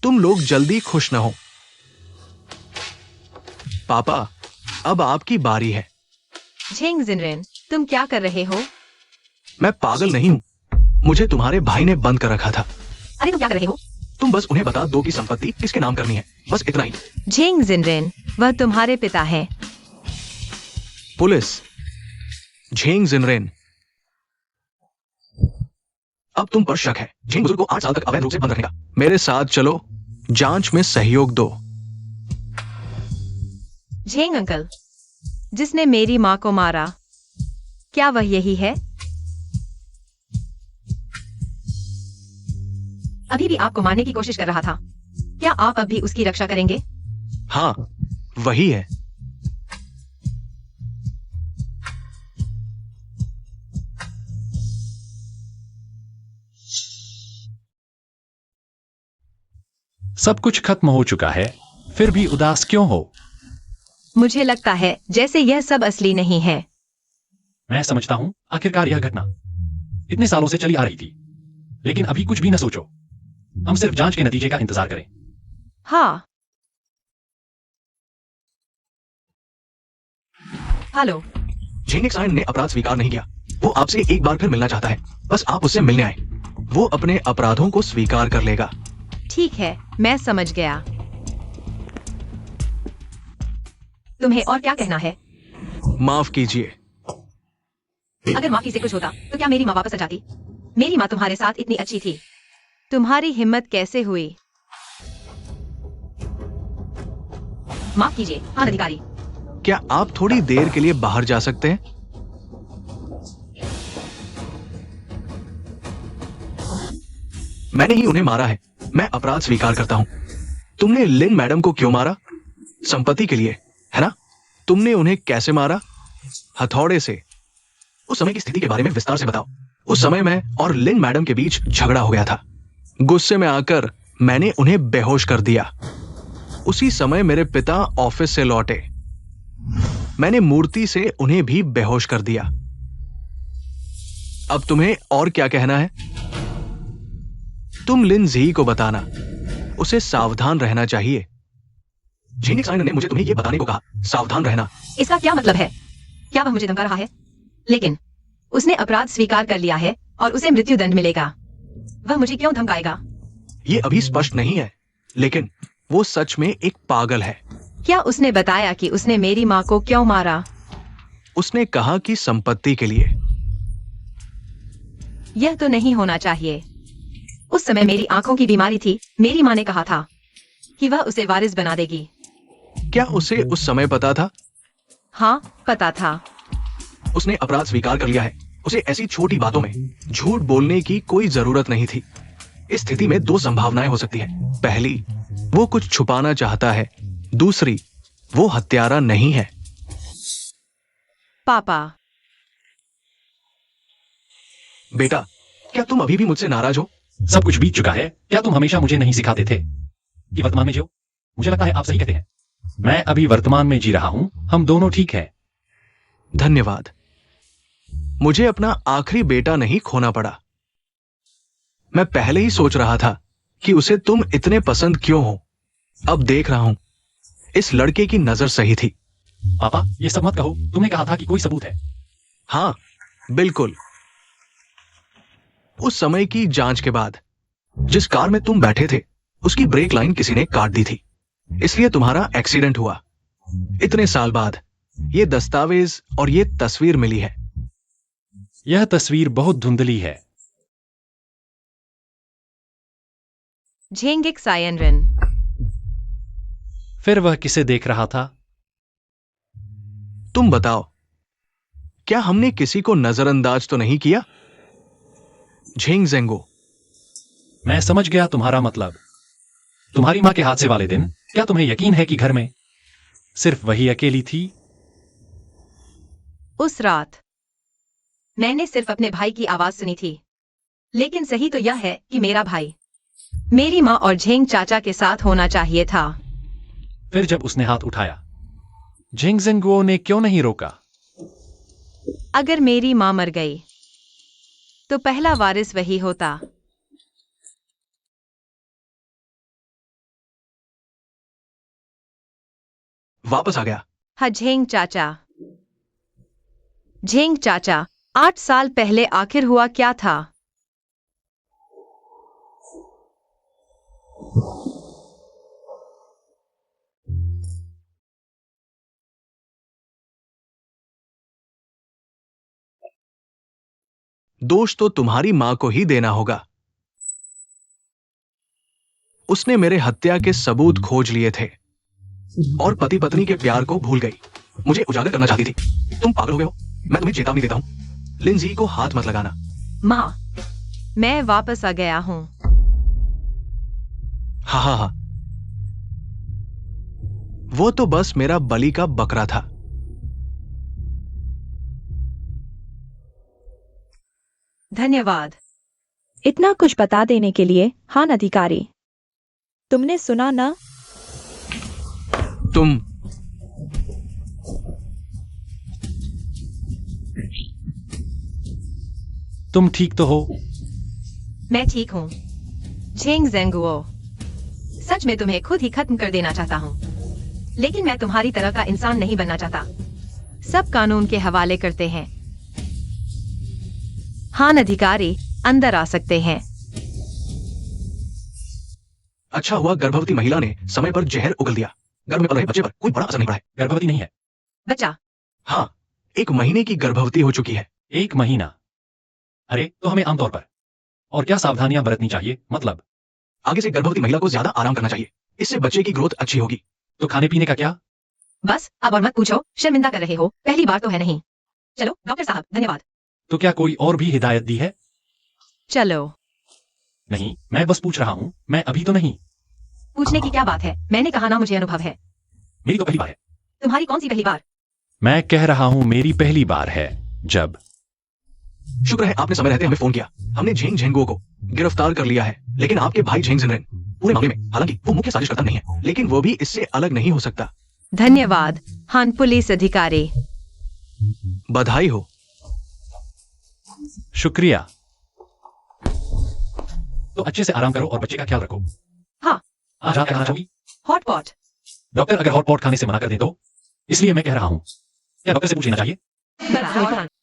तुम लोग जल्दी खुश न हो। पापा, अब आपकी बारी है। झेंग जिनरेन, तुम क्या कर रहे हो? मैं पागल नहीं हूं। मुझे तुम्हारे भाई ने बंद कर रखा था। अरे तुम क्या कर रहे हो? तुम बस उन्हें बता दो कि संपत्ति किसके नाम करनी है, बस इतना ही। झेंग जिनरेन, वह तुम्हारे पिता हैं। पुलिस, झेंग जिनरेन, अब तुम पर शक है। झेंग बुजुर्ग को 8 साल तक अवैध रूप से बंद रखने का। मेरे साथ चलो, जांच में सहयोग दो। झेंग अंकल, जिसने मेरी मां को मारा, क्या वह यही है? अभी भी आपको मारने की कोशिश कर रहा था। क्या आप अब भी उसकी रक्षा करेंगे? हाँ, वही है। सब कुछ खत्म हो चुका है, फिर भी उदास क्यों हो? मुझे लगता है जैसे यह सब असली नहीं है। मैं समझता हूं, आखिरकार यह घटना इतने सालों से चली आ रही थी। लेकिन अभी कुछ भी न सोचो, हम सिर्फ जांच के नतीजे का इंतजार करें। हाँ। हेलो, झेंगिक्सायन ने अपराध स्वीकार नहीं किया। वो आपसे एक बार फिर मिलना चाहता है। बस आप उससे मिलने आए। वो अपने अपराधों को स्वीकार कर लेगा। ठीक है, मैं समझ गया। तुम्हें और क्या कहना है? माफ कीजिए। अगर माफी से कुछ होता तो क्या मेरी माँ वापस आ जाती? मेरी माँ तुम्हारे साथ इतनी अच्छी थी। तुम्हारी हिम्मत कैसे हुई? माफ कीजिए, हाँ अधिकारी। क्या आप थोड़ी देर के लिए बाहर जा सकते हैं? मैंने ही उन्हें मारा है। मैं अपराध स्वीकार करता हूं। तुमने लिन मैडम को क्यों मारा? संपत्ति के लिए, है ना? तुमने उन्हें कैसे मारा? हथौड़े से। उस समय की स्थिति के बारे में विस्तार से बताओ। उस समय मैं और लिन मैडम के बीच झगड़ा हो गया था। गुस्से में आकर मैंने उन्हें बेहोश कर दिया। उसी समय मेरे पिता ऑफिस से लौटे। मैंने मूर्ति से उन्हें भी बेहोश कर दिया। अब तुम्हें और क्या कहना है? तुम लिन जी को बताना। उसे सावधान रहना चाहिए। झेंगिक्सायन ने मुझे तुम्हें यह बताने को कहा, सावधान रहना। इसका क्या मतलब है? क्या वह मुझे धमका रहा है? लेकिन उसने अपराध स्वीकार कर लिया है और उसे मृत्युदंड मिलेगा। वह मुझे क्यों धमकाएगा? यह अभी स्पष्ट नहीं है, लेकिन वो सच में एक पागल है। क्या उसने बताया कि उसने मेरी माँ को क्यों मारा? उसने कहा कि संपत्ति के लिए। यह तो नहीं होना चाहिए। उस समय मेरी आंखों की बीमारी थी। मेरी माँ ने कहा था कि वह उसे वारिस बना देगी। क्या उसे उस समय पता था? हाँ, पता था। उसने अपराध स्वीकार कर लिया है। उसे ऐसी छोटी बातों में झूठ बोलने की कोई जरूरत नहीं थी। इस स्थिति में दो संभावनाएं हो सकती है। पहली, वो कुछ छुपाना चाहता है। दूसरी, वो हत्यारा नहीं है। पापा। बेटा, क्या तुम अभी भी मुझसे नाराज हो? सब कुछ बीत चुका है। क्या तुम हमेशा मुझे नहीं सिखाते थे कि वर्तमान में जियो? मुझे लगता है आप सही कहते हैं। मैं अभी वर्तमान में जी रहा हूं। हम दोनों ठीक हैं। धन्यवाद। मुझे अपना आखिरी बेटा नहीं खोना पड़ा। मैं पहले ही सोच रहा था कि उसे तुम इतने पसंद क्यों हो। अब देख रहा हूं, इस लड़के की नजर सही थी। पापा, ये सब मत कहो। तुमने कहा था कि कोई सबूत है। हाँ, बिल्कुल। उस समय की जांच के बाद जिस कार में तुम बैठे थे, उसकी ब्रेक लाइन किसी ने काट दी थी। इसलिए तुम्हारा एक्सीडेंट हुआ। इतने साल बाद ये दस्तावेज और ये तस्वीर मिली है। यह तस्वीर बहुत धुंधली है। झेंगिक्सायन। फिर वह किसे देख रहा था? तुम बताओ, क्या हमने किसी को नजरअंदाज तो नहीं किया? झेंगजेंगो। मैं समझ गया तुम्हारा मतलब। तुम्हारी मां के हादसे वाले दिन क्या तुम्हें यकीन है कि घर में सिर्फ वही अकेली थी? उस रात मैंने सिर्फ अपने भाई की आवाज सुनी थी। लेकिन सही तो यह है कि मेरा भाई मेरी माँ और झेंग चाचा के साथ होना चाहिए था। फिर जब उसने हाथ उठाया, झेंगजेंगुओ ने क्यों नहीं रोका? अगर मेरी माँ मर गई तो पहला वारिस वही होता। वापस आ गया। हाँ, झेंग चाचा। झेंग चाचा, 8 साल पहले आखिर हुआ क्या था? दोष तो तुम्हारी मां को ही देना होगा। उसने मेरे हत्या के सबूत खोज लिए थे और पति पत्नी के प्यार को भूल गई। मुझे उजागर करना चाहती थी। तुम पागल हो गए हो। मैं तुम्हें चेतावनी देता हूं, लिंजी को हाथ मत लगाना। माँ, मैं वापस आ गया हूं। हाँ हाँ हाँ, वो तो बस मेरा बलि का बकरा था। धन्यवाद। इतना कुछ बता देने के लिए। हाँ अधिकारी, तुमने सुना ना? तुम तुम ठीक तो हो? मैं ठीक हूँ। झेंगजेंगुओ, सच में तुम्हें खुद ही खत्म कर देना चाहता हूँ, लेकिन मैं तुम्हारी तरह का इंसान नहीं बनना चाहता। सब कानून के हवाले करते हैं। हान अधिकारी अंदर आ सकते हैं। अच्छा हुआ गर्भवती महिला ने समय पर जहर उगल दिया। गर्भ में पल रहे बच्चे पर कोई बड़ा असर नहीं पड़ा है। गर्भवती नहीं है। बच्चा हाँ, 1 महीने की गर्भवती हो चुकी है। 1 महीना। अरे तो हमें आमतौर पर और क्या सावधानियां बरतनी चाहिए? मतलब आगे से गर्भवती महिला को ज्यादा आराम करना चाहिए, इससे बच्चे की ग्रोथ अच्छी होगी। तो खाने पीने का क्या? बस अब और मत पूछो, शर्मिंदा कर रहे हो, पहली बार तो है नहीं। चलो डॉक्टर साहब, धन्यवाद। तो क्या कोई और भी हिदायत दी है? चलो। नहीं, मैं बस पूछ रहा हूँ, मैं अभी तो नहीं। पूछने की क्या बात है, मैंने कहा ना मुझे अनुभव है। मेरी तो पहली बार है। तुम्हारी कौन सी पहली बार? मैं कह रहा हूं मेरी पहली बार है जब। शुक्र है आपने समय रहते हमें फोन किया। हमने झेंग झेंगुओ को गिरफ्तार कर लिया है, लेकिन आपके भाई झेंग जिनरेन पूरे मामले में, हालांकि वो मुख्य साजिशकर्ता नहीं है, लेकिन वो भी इससे अलग नहीं हो सकता। धन्यवाद हान पुलिस अधिकारी। बधाई हो। शुक्रिया। तो अच्छे से आराम करो और बच्चे का ख्याल रखो। हाँ। आज रात कहाँ जाओगी? Hot pot. डॉक्टर अगर हॉट पॉट खाने से मना कर दे तो? इसलिए मैं कह रहा हूँ, क्या डॉक्टर से पूछ लेना चाहिए? बड़ा